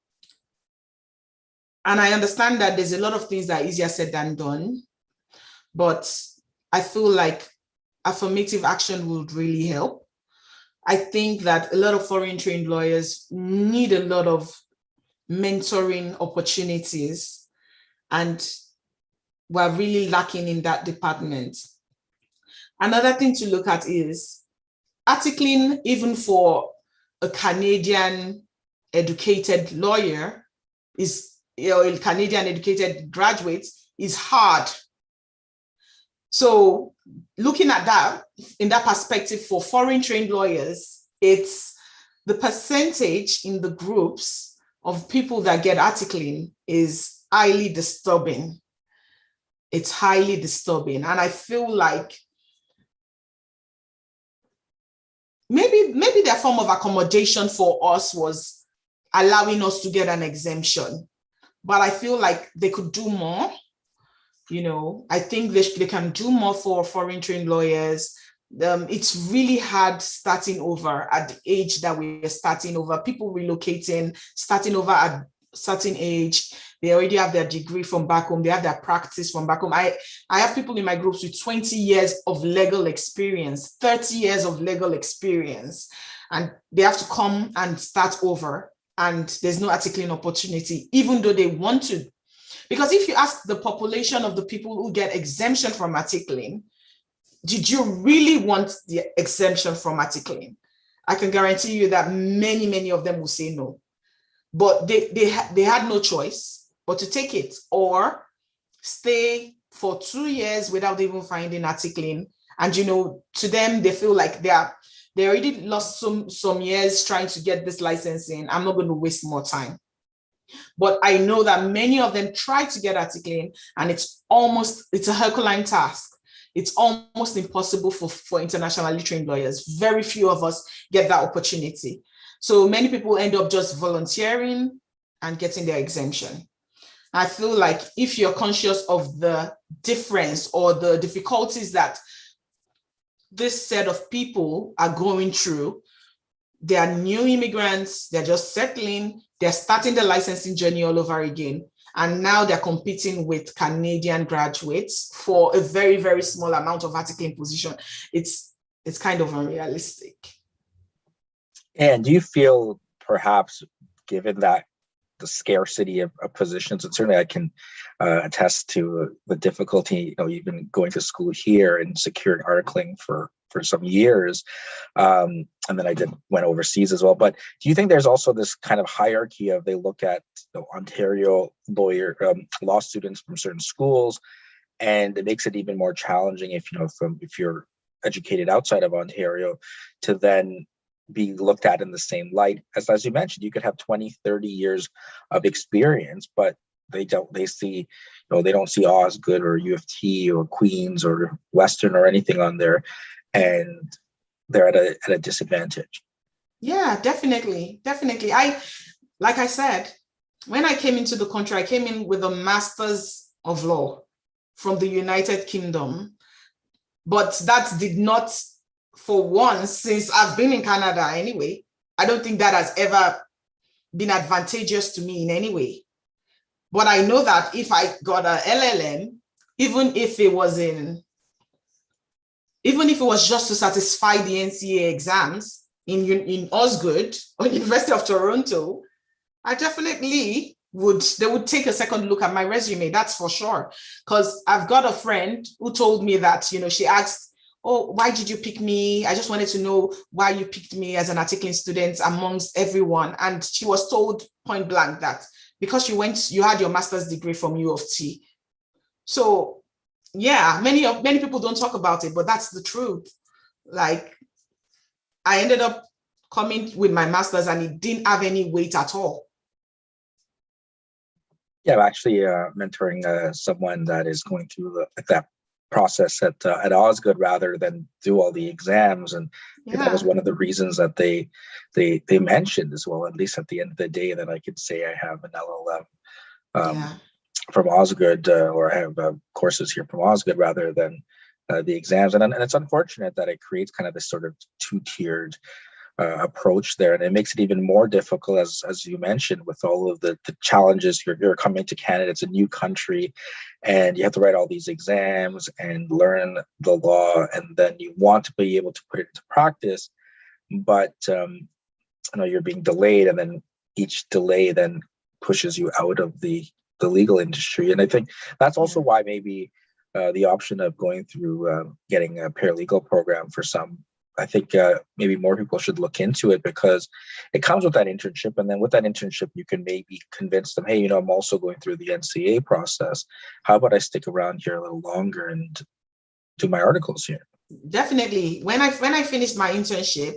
I understand that there's a lot of things that are easier said than done, but I feel like affirmative action would really help. I think that a lot of foreign trained lawyers need a lot of mentoring opportunities, and we're really lacking in that department. Another thing to look at is articling, even for a Canadian educated lawyer, a Canadian educated graduate, is hard. So looking at that in that perspective for foreign trained lawyers, it's the percentage in the groups of people that get articling is highly disturbing. It's highly disturbing. And I feel like maybe their form of accommodation for us was allowing us to get an exemption. But I feel like they could do more. I think they can do more for foreign trained lawyers. It's really hard starting over at the age that we're starting over. People relocating, starting over at a certain age. They already have their degree from back home. They have their practice from back home. I have people in my groups with 20 years of legal experience, 30 years of legal experience, and they have to come and start over. And there's no articling opportunity, even though they want to. Because if you ask the population of the people who get exemption from articling, did you really want the exemption from articling? I can guarantee you that many, many of them will say no. But they had no choice but to take it or stay for 2 years without even finding articling. And, to them, they feel like they already lost some years trying to get this licensing. I'm not going to waste more time. But I know that many of them try to get articling, and it's a Herculean task. It's almost impossible for internationally trained lawyers. Very few of us get that opportunity. So many people end up just volunteering and getting their exemption. I feel like if you're conscious of the difference or the difficulties that this set of people are going through, they are new immigrants, they're just settling, they're starting the licensing journey all over again. And now they're competing with Canadian graduates for a very, very small amount of articling position. It's kind of unrealistic. And do you feel perhaps, given that the scarcity of positions, and certainly I can attest to the difficulty, even going to school here and securing articling for some years, and then I went overseas as well. But do you think there's also this kind of hierarchy of, they look at Ontario law students from certain schools, and it makes it even more challenging if you're educated outside of Ontario to then be looked at in the same light as you mentioned. You could have 20, 30 years of experience, but they don't see Osgoode or U of T or Queens or Western or anything on there, and they're at a disadvantage. Yeah, definitely. Like I said, when I came into the country, I came in with a master's of law from the United Kingdom, but that did not, for once, since I've been in Canada anyway, I don't think that has ever been advantageous to me in any way. But I know that if I got a LLM, even if it was just to satisfy the NCA exams in Osgood or University of Toronto, I definitely they would take a second look at my resume, that's for sure. Because I've got a friend who told me that, she asked, oh, why did you pick me? I just wanted to know why you picked me as an articling student amongst everyone. And she was told point blank that because you had your master's degree from U of T. So yeah, many people don't talk about it, but that's the truth. Like, I ended up coming with my master's and it didn't have any weight at all. Yeah, I'm actually mentoring someone that is going through that process at Osgood rather than do all the exams, and that was one of the reasons that they mentioned as well. At least at the end of the day, that I could say I have an LLM from Osgood, or I have courses here from Osgood rather than the exams, and it's unfortunate that it creates kind of this sort of two-tiered approach there, and it makes it even more difficult, as you mentioned, with all of the challenges. You're coming to Canada, it's a new country, and you have to write all these exams and learn the law, and then you want to be able to put it into practice, but you're being delayed, and then each delay then pushes you out of the legal industry. And I think that's also why maybe the option of going through getting a paralegal program for some, I think maybe more people should look into it, because it comes with that internship. And then with that internship, you can maybe convince them, hey, I'm also going through the NCA process. How about I stick around here a little longer and do my articles here? Definitely. When I finished my internship,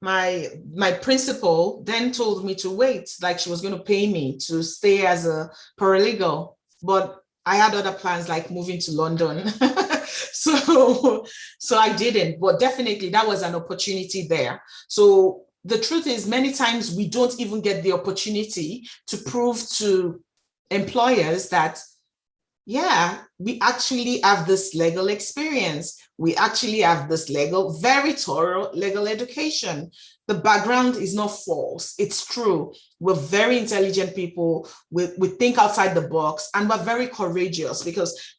my principal then told me to wait, like she was going to pay me to stay as a paralegal. But I had other plans like moving to London. So I didn't, but definitely that was an opportunity there. So the truth is, many times we don't even get the opportunity to prove to employers that, yeah, we actually have this legal experience. We actually have this very thorough legal education. The background is not false. It's true. We're very intelligent people. We think outside the box, and we're very courageous, because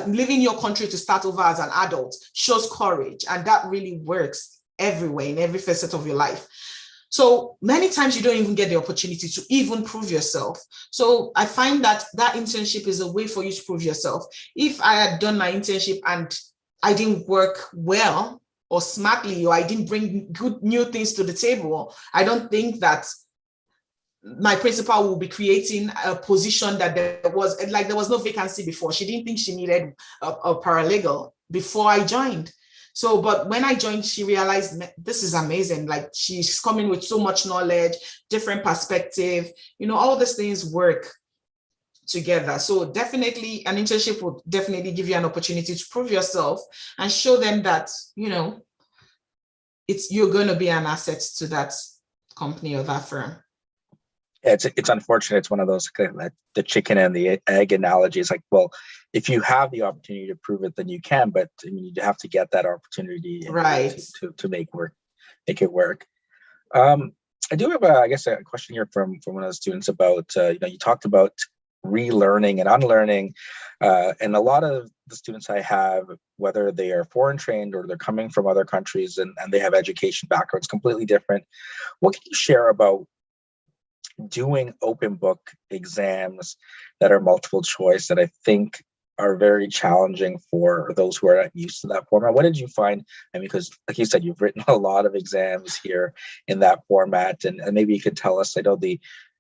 leaving your country to start over as an adult shows courage, and that really works everywhere in every facet of your life. So many times you don't even get the opportunity to even prove yourself. So I find that internship is a way for you to prove yourself. If I had done my internship and I didn't work well or smartly, or I didn't bring good new things to the table, I don't think that my principal will be creating a position that there was no vacancy before. She didn't think she needed a paralegal before I joined. So, but when I joined, she realized this is amazing. Like, she's coming with so much knowledge, different perspective, all these things work together. So definitely an internship will definitely give you an opportunity to prove yourself and show them that, you're going to be an asset to that company or that firm. It's unfortunate. It's one of those, like the chicken and the egg analogy. It's like, well, if you have the opportunity to prove it, then you can, but you have to get that opportunity, right, to make it work. I do have a question here from one of the students about, you talked about relearning and unlearning, and a lot of the students I have, whether they are foreign trained or they're coming from other countries and they have education backgrounds completely different. What can you share about doing open book exams that are multiple choice, that I think are very challenging for those who are not used to that format? What did you find? I mean, because like you said, you've written a lot of exams here in that format, and maybe you could tell us. I know the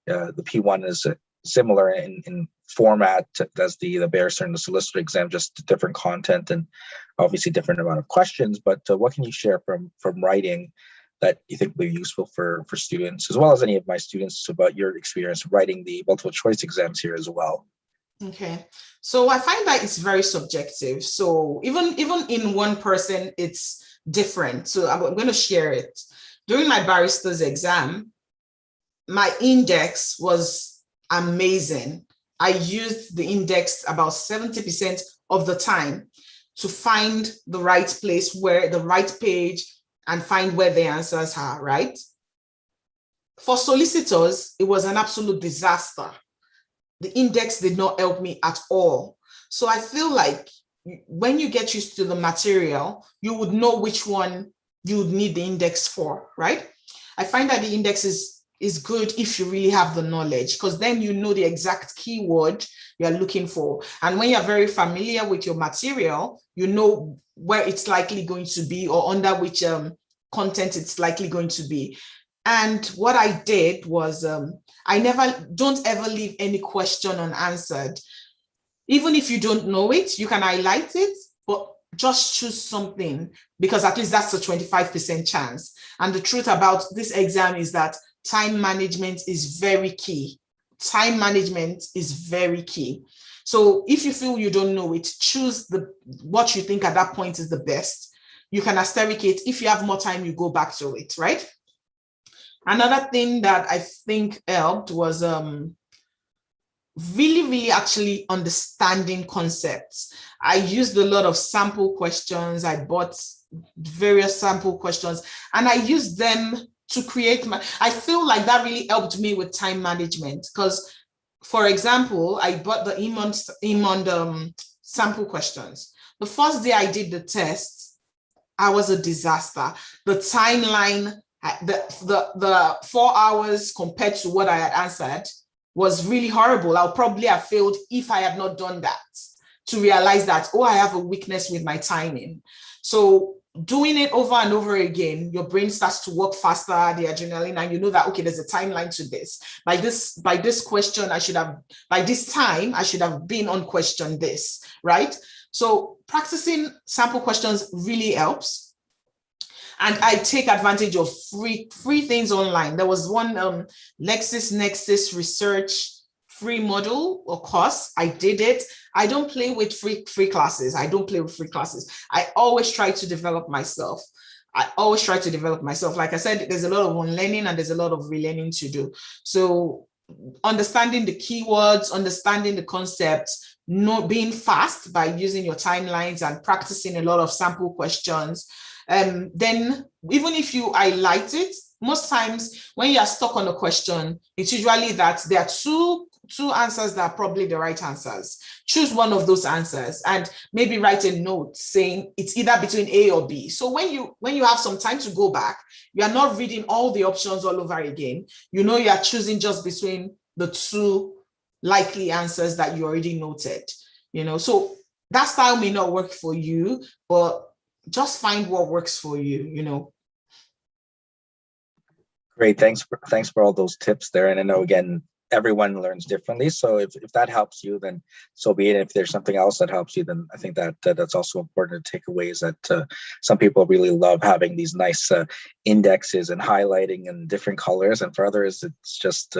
P1 is similar in format as the barrister and the solicitor exam, just different content and obviously different amount of questions. But what can you share from writing that you think will be useful for students, as well as any of my students, about your experience writing the multiple choice exams here as well? Okay, so I find that it's very subjective. So even in one person, it's different. So I'm going to share it. During my barrister's exam, my index was amazing. I used the index about 70% of the time to find the right place, where the right page, and find where the answers are, right? For solicitors, it was an absolute disaster. The index did not help me at all. So I feel like when you get used to the material, you would know which one you would need the index for, right? I find that the index is good if you really have the knowledge, because then you know the exact keyword you're looking for. And when you're very familiar with your material, you know where it's likely going to be, or under which content it's likely going to be. And what I did was don't ever leave any question unanswered. Even if you don't know it, you can highlight it, but just choose something, because at least that's a 25% chance. And the truth about this exam is that time management is very key. Time management is very key. So if you feel you don't know it, choose what you think at that point is the best. You can asterisk it. If you have more time, you go back to it, right? Another thing that I think helped was really actually understanding concepts. I used a lot of sample questions. I bought various sample questions, and I used them to create I feel like that really helped me with time management, because, for example, I bought the Emond sample questions. The first day I did the test, I was a disaster. The timeline, the 4 hours compared to what I had answered was really horrible. I'll probably have failed if I had not done that, to realize that, oh, I have a weakness with my timing. So doing it over and over again, your brain starts to work faster, the adrenaline, and you know that, okay, there's a timeline to this. By this question, by this time, I should have been on question this, right? So practicing sample questions really helps. And I take advantage of free things online. There was one LexisNexis research free module or course. I did it. I don't play with free classes. I don't play with free classes. I always try to develop myself. Like I said, there's a lot of unlearning and there's a lot of relearning to do. So understanding the keywords, understanding the concepts, not being fast by using your timelines and practicing a lot of sample questions. Then even if you highlight it, most times when you are stuck on a question, it's usually that there are two answers that are probably the right answers. Choose one of those answers and maybe write a note saying it's either between A or B. So when you have some time to go back, you are not reading all the options all over again. You know you are choosing just between the two likely answers that you already noted. So that style may not work for you, but just find what works for you. Great. Thanks for all those tips there. And I know, again, everyone learns differently. So if that helps you, then so be it. If there's something else that helps you, then I think that that's also important to take away, is that some people really love having these nice indexes and highlighting in different colors. And for others, it's just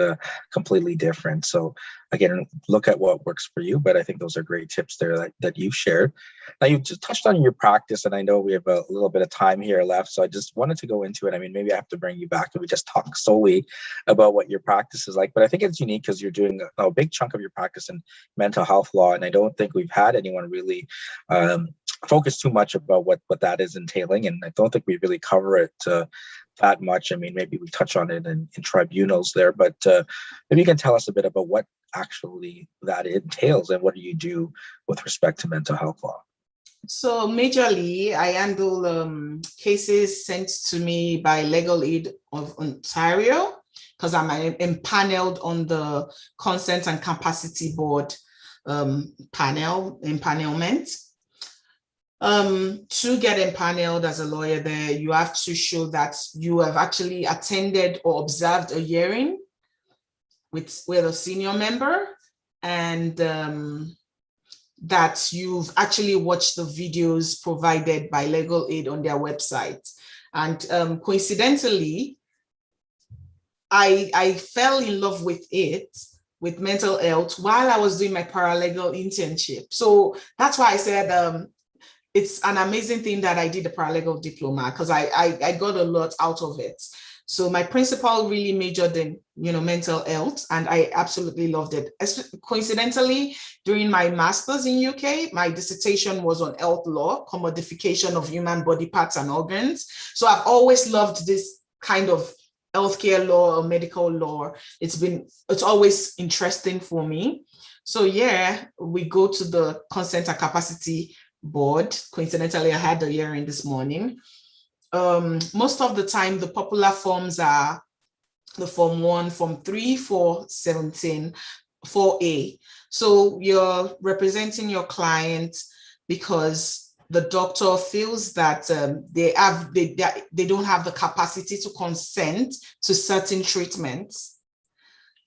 completely different. So again, look at what works for you. But I think those are great tips there that you shared. Now, you just touched on your practice, and I know we have a little bit of time here left. So I just wanted to go into it. I mean, maybe I have to bring you back and we just talk solely about what your practice is like. But I think it's unique because you're doing a big chunk of your practice in mental health law. And I don't think we've had anyone really focus too much about what that is entailing. And I don't think we really cover it that much. I mean, maybe we touch on it in tribunals there, but maybe you can tell us a bit about what actually that entails and what do you do with respect to mental health law? So majorly, I handle cases sent to me by Legal Aid of Ontario, because I'm empaneled on the Consent and Capacity Board empanelment. To get empaneled as a lawyer there, you have to show that you have actually attended or observed a hearing with a senior member, and that you've actually watched the videos provided by Legal Aid on their website. And coincidentally, I fell in love with mental health while I was doing my paralegal internship. So that's why I said it's an amazing thing that I did the paralegal diploma, because I got a lot out of it. So my principal really majored in, mental health, and I absolutely loved it. Coincidentally, during my master's in UK, my dissertation was on health law, commodification of human body parts and organs. So I've always loved this kind of healthcare law or medical law. It's always interesting for me. So yeah, we go to the consent and capacity board. Coincidentally, I had a hearing this morning. Most of the time, the popular forms are the Form 1, Form 3, 4, 17, 4A. So you're representing your client because the doctor feels that they don't have the capacity to consent to certain treatments,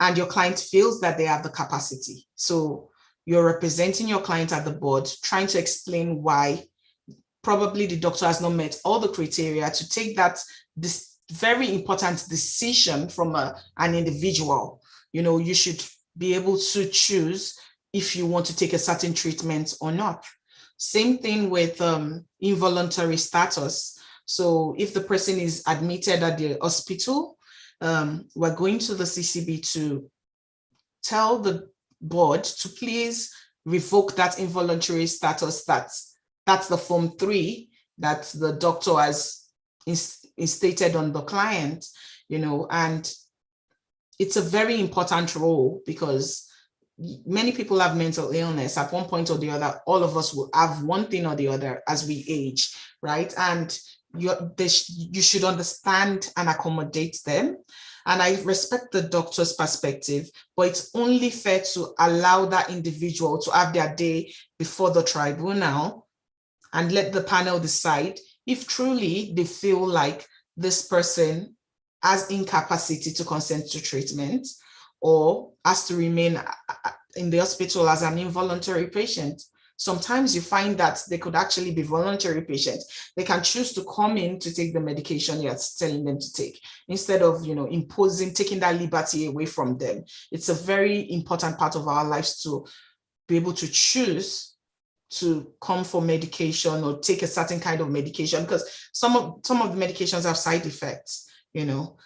and your client feels that they have the capacity. So you're representing your client at the board, trying to explain why probably the doctor has not met all the criteria to take this very important decision from an individual. You should be able to choose if you want to take a certain treatment or not. Same thing with involuntary status. So if the person is admitted at the hospital, we're going to the CCB to tell the board to please revoke that involuntary status. That's the Form 3 that the doctor has instated on the client, and it's a very important role because many people have mental illness at one point or the other. All of us will have one thing or the other as we age, right? And you should understand and accommodate them. And I respect the doctor's perspective, but it's only fair to allow that individual to have their day before the tribunal and let the panel decide if truly they feel like this person has incapacity to consent to treatment or has to remain in the hospital as an involuntary patient. Sometimes you find that they could actually be voluntary patients. They can choose to come in to take the medication you're telling them to take instead of, taking that liberty away from them. It's a very important part of our lives to be able to choose to come for medication or take a certain kind of medication, because some of the medications have side effects,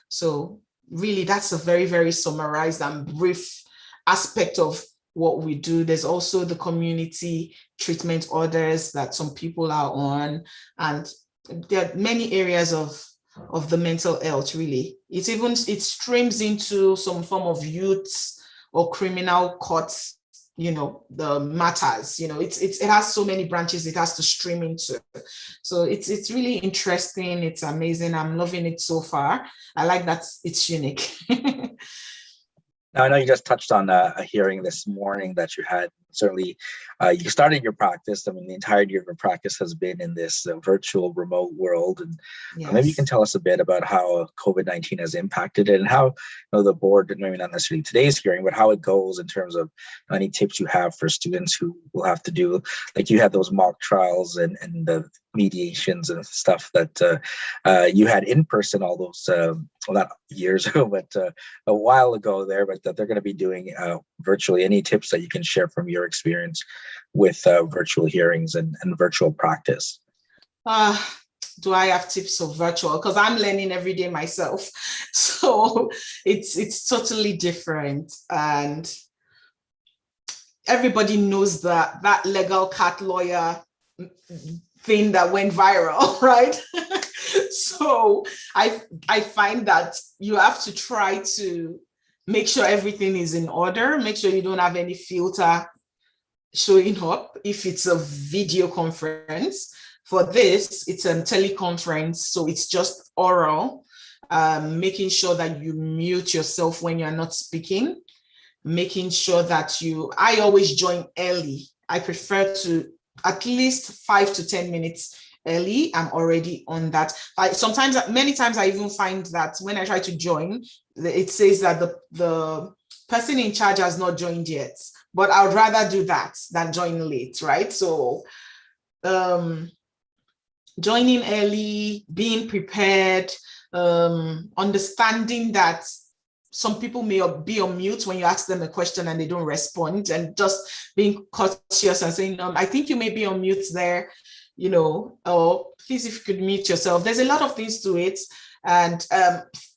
So really, that's a very, very summarized and brief aspect of what we do. There's also the community treatment orders that some people are on, and there are many areas of the mental health, really. It streams into some form of youth or criminal courts, the matters, it has so many branches it has to stream into. So it's really interesting. It's amazing. I'm loving it so far. I like that it's unique. Now, I know you just touched on a hearing this morning that you had. Certainly, you started your practice. I mean, the entirety of your practice has been in this virtual remote world. And Yes. Maybe you can tell us a bit about how COVID-19 has impacted it and how the board, maybe not necessarily today's hearing, but how it goes in terms of any tips you have for students who will have to do, like you had those mock trials and the mediations and stuff that you had in person all those, well, not years ago, but a while ago there, but that they're going to be doing virtually. Any tips that you can share from your experience with virtual hearings and virtual practice? Do I have tips of virtual? Because I'm learning every day myself. So it's totally different. And everybody knows that legal cat lawyer thing that went viral, right? So I find that you have to try to make sure everything is in order, make sure you don't have any filter showing up if it's a video conference. For this, it's a teleconference, so it's just oral, making sure that you mute yourself when you're not speaking, making sure that I always join early. I prefer to at least 5 to 10 minutes early. I'm already on that. Many times I even find that when I try to join, it says that the person in charge has not joined yet, but I would rather do that than join late, right? So joining early, being prepared, understanding that some people may be on mute when you ask them a question and they don't respond, and just being courteous and saying, I think you may be on mute there. or please, if you could mute yourself. There's a lot of things to it. And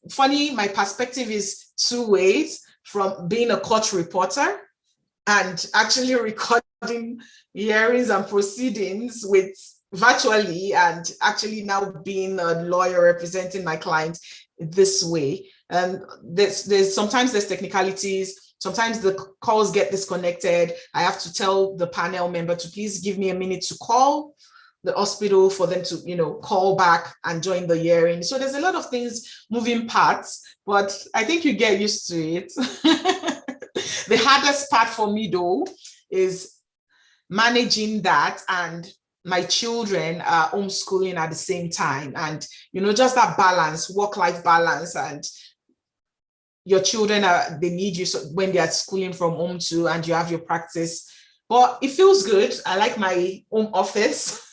funny, my perspective is two ways, from being a court reporter and actually recording hearings and proceedings with virtually, and actually now being a lawyer representing my client this way. And there's sometimes there's technicalities. Sometimes the calls get disconnected. I have to tell the panel member to please give me a minute to call the hospital for them to, call back and join the hearing. So there's a lot of things, moving parts, but I think you get used to it. The hardest part for me though is managing that, and my children are homeschooling at the same time, and just that balance, work-life balance, and your children they need you when they are schooling from home too, and you have your practice. But it feels good. I like my home office.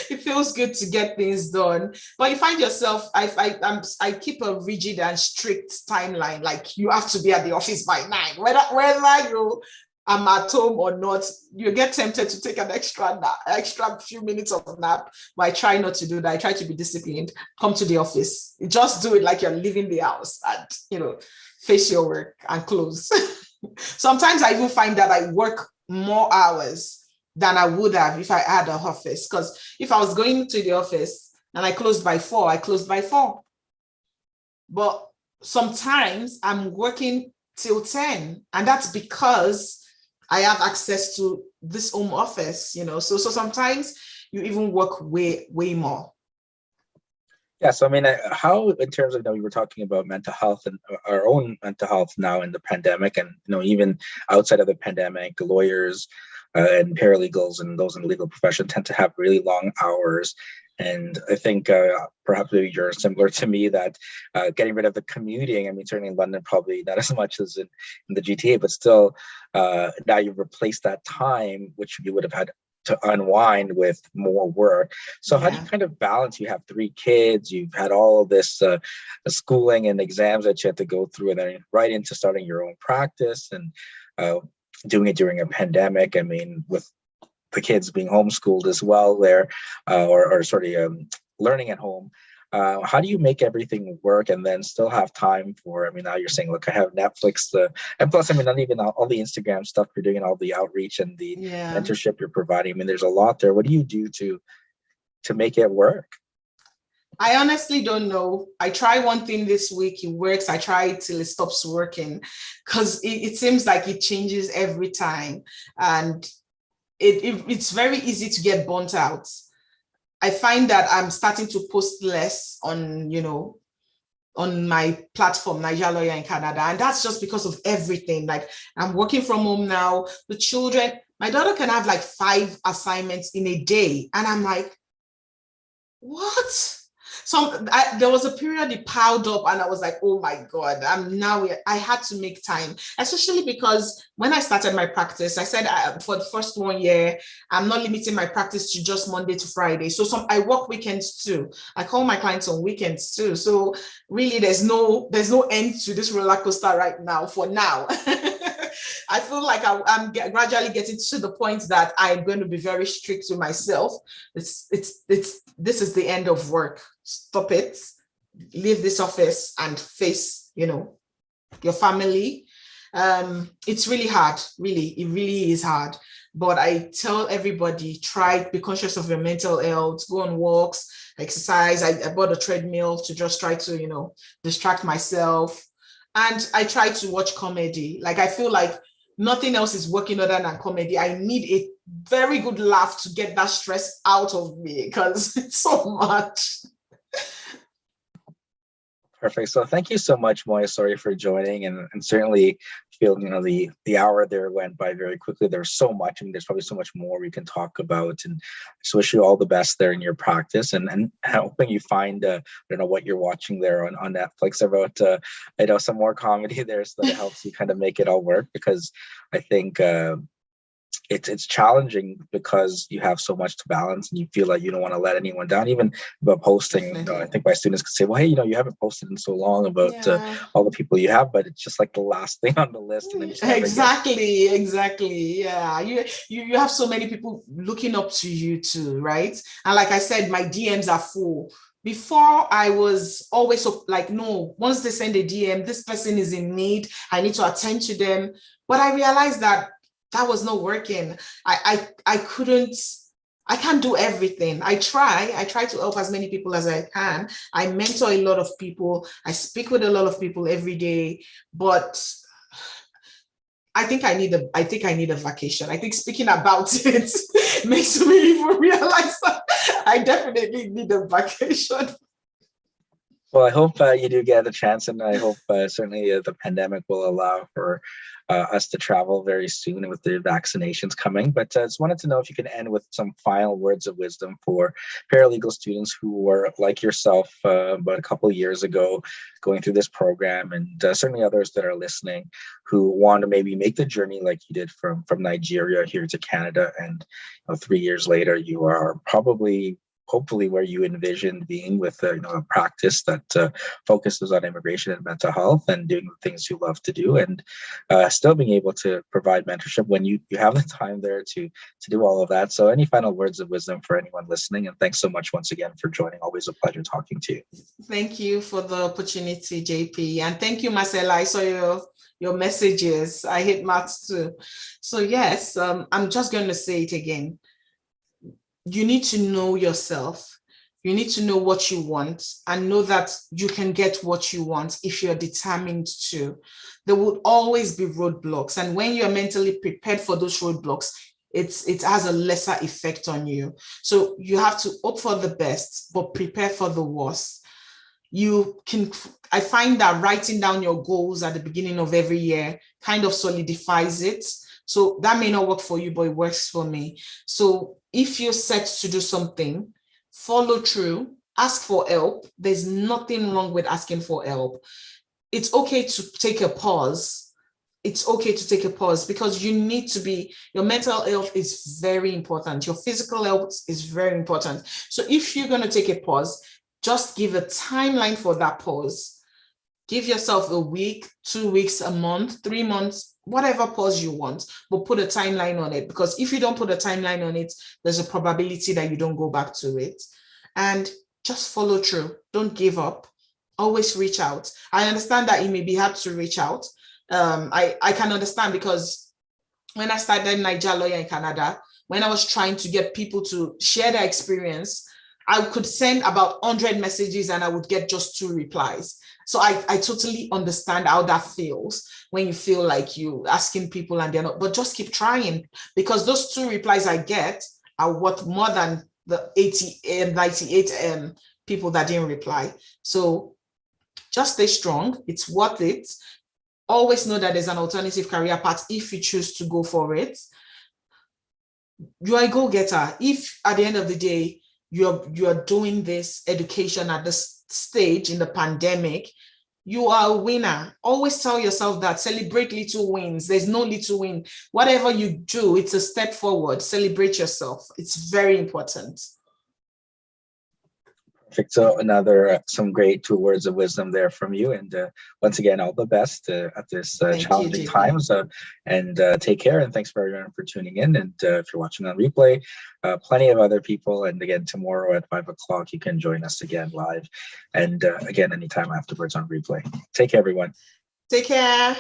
It feels good to get things done. But you find yourself, I keep a rigid and strict timeline. Like, you have to be at the office by 9, whether you I'm at home or not. You get tempted to take an extra few minutes of nap, but I try not to do that. I try to be disciplined. Come to the office, just do it like you're leaving the house, and face your work and close. Sometimes I even find that I work more hours than I would have if I had an office, because if I was going to the office and I closed by 4, I closed by 4. But sometimes I'm working till 10, and that's because I have access to this home office, so sometimes you even work way more. Yeah, so I mean, how, in terms of, we were talking about mental health and our own mental health now in the pandemic, and even outside of the pandemic, lawyers and paralegals and those in the legal profession tend to have really long hours. And I think perhaps maybe you're similar to me, that getting rid of the commuting, I mean, certainly in London, probably not as much as in the GTA, but still, now you've replaced that time, which you would have had to unwind with more work. So how do you kind of balance? You have 3 kids, you've had all of this schooling and exams that you have to go through, and then right into starting your own practice and doing it during a pandemic. I mean, with the kids being homeschooled as well there, or sort of learning at home. How do you make everything work and then still have time for, I mean, now you're saying, look, I have Netflix, and plus, I mean, not even all the Instagram stuff you're doing and all the outreach and the mentorship you're providing. I mean, there's a lot there. What do you do to make it work? I honestly don't know. I try one thing this week, it works. I try it till it stops working, because it seems like it changes every time. And it's very easy to get burnt out. I find that I'm starting to post less on my platform, Niger Lawyer in Canada. And that's just because of everything. Like, I'm working from home now. The children, my daughter can have like 5 assignments in a day. And I'm like, what? So there was a period it piled up, and I was like, oh my God, I had to make time, especially because when I started my practice, I said for the first 1 year, I'm not limiting my practice to just Monday to Friday. So I work weekends too. I call my clients on weekends too. So really, there's no end to this roller coaster right now, for now. I feel like I'm gradually getting to the point that I'm going to be very strict with myself. This is the end of work. Stop it. Leave this office and face, your family. It's really hard. Really, it really is hard. But I tell everybody, be conscious of your mental health. Go on walks, exercise. I bought a treadmill to just try to, distract myself. And I try to watch comedy. Like, I feel like nothing else is working other than comedy. I need a very good laugh to get that stress out of me, because it's so much. Perfect. So thank you so much, Moyosore, for joining, and certainly feel the hour there went by very quickly. There's so much, and there's probably so much more we can talk about. And I just wish you all the best there in your practice, and hoping you find I don't know what you're watching there on Netflix about some more comedy there, so that it helps you kind of make it all work, because I think it's challenging because you have so much to balance and you feel like you don't want to let anyone down, even about posting. I think my students could say, well, hey, you haven't posted in so long about all the people you have, but it's just like the last thing on the list, and then just exactly. Yeah, you have so many people looking up to you too, right? And like I said, my DMs are full. Before, I was always like, no, once they send a DM, this person is in need, I need to attend to them. But I realized that was not working. I can't do everything. I try to help as many people as I can. I mentor a lot of people. I speak with a lot of people every day, but I think I need a vacation. I think speaking about it makes me even realize that I definitely need a vacation. Well, I hope you do get a chance, and I hope certainly the pandemic will allow for us to travel very soon with the vaccinations coming. But I just wanted to know if you can end with some final words of wisdom for paralegal students who were like yourself about a couple of years ago going through this program, and certainly others that are listening who want to maybe make the journey like you did from Nigeria here to Canada, and 3 years later you are probably hopefully where you envisioned being with a practice that focuses on immigration and mental health and doing the things you love to do, and still being able to provide mentorship when you have the time there to do all of that. So any final words of wisdom for anyone listening? And thanks so much once again for joining. Always a pleasure talking to you. Thank you for the opportunity, JP. And thank you, Marcella. I saw your messages. I hate maths too. So yes, I'm just going to say it again. You need to know yourself. You need to know what you want and know that you can get what you want if you're determined to. There will always be roadblocks. And when you're mentally prepared for those roadblocks, it has a lesser effect on you. So you have to hope for the best, but prepare for the worst. I find that writing down your goals at the beginning of every year kind of solidifies it. So that may not work for you, but it works for me. So if you're set to do something, follow through, ask for help. There's nothing wrong with asking for help. It's okay to take a pause. It's okay to take a pause because your mental health is very important. Your physical health is very important. So if you're going to take a pause, just give a timeline for that pause. Give yourself a week, 2 weeks, a month, 3 months, whatever pause you want, but put a timeline on it. Because if you don't put a timeline on it, there's a probability that you don't go back to it. And just follow through. Don't give up. Always reach out. I understand that it may be hard to reach out. I can understand because when I started Niger Lawyer in Canada, when I was trying to get people to share their experience, I could send about 100 messages and I would get just 2 replies. So I totally understand how that feels when you feel like you asking people and they're not, but just keep trying because those 2 replies I get are worth more than the 80 98 people that didn't reply. So just stay strong. It's worth it. Always know that there's an alternative career path if you choose to go for it. You are a go-getter. If at the end of the day, you're doing this education at this stage in the pandemic, you are a winner. Always tell yourself that. Celebrate little wins. There's no little win. Whatever you do, it's a step forward. Celebrate yourself. It's very important. Perfect. So some great 2 words of wisdom there from you. And once again, all the best at this challenging times. And take care. And thanks for everyone for tuning in. And if you're watching on replay, plenty of other people. And again, tomorrow at 5 o'clock, you can join us again live. And again, anytime afterwards on replay. Take care, everyone. Take care.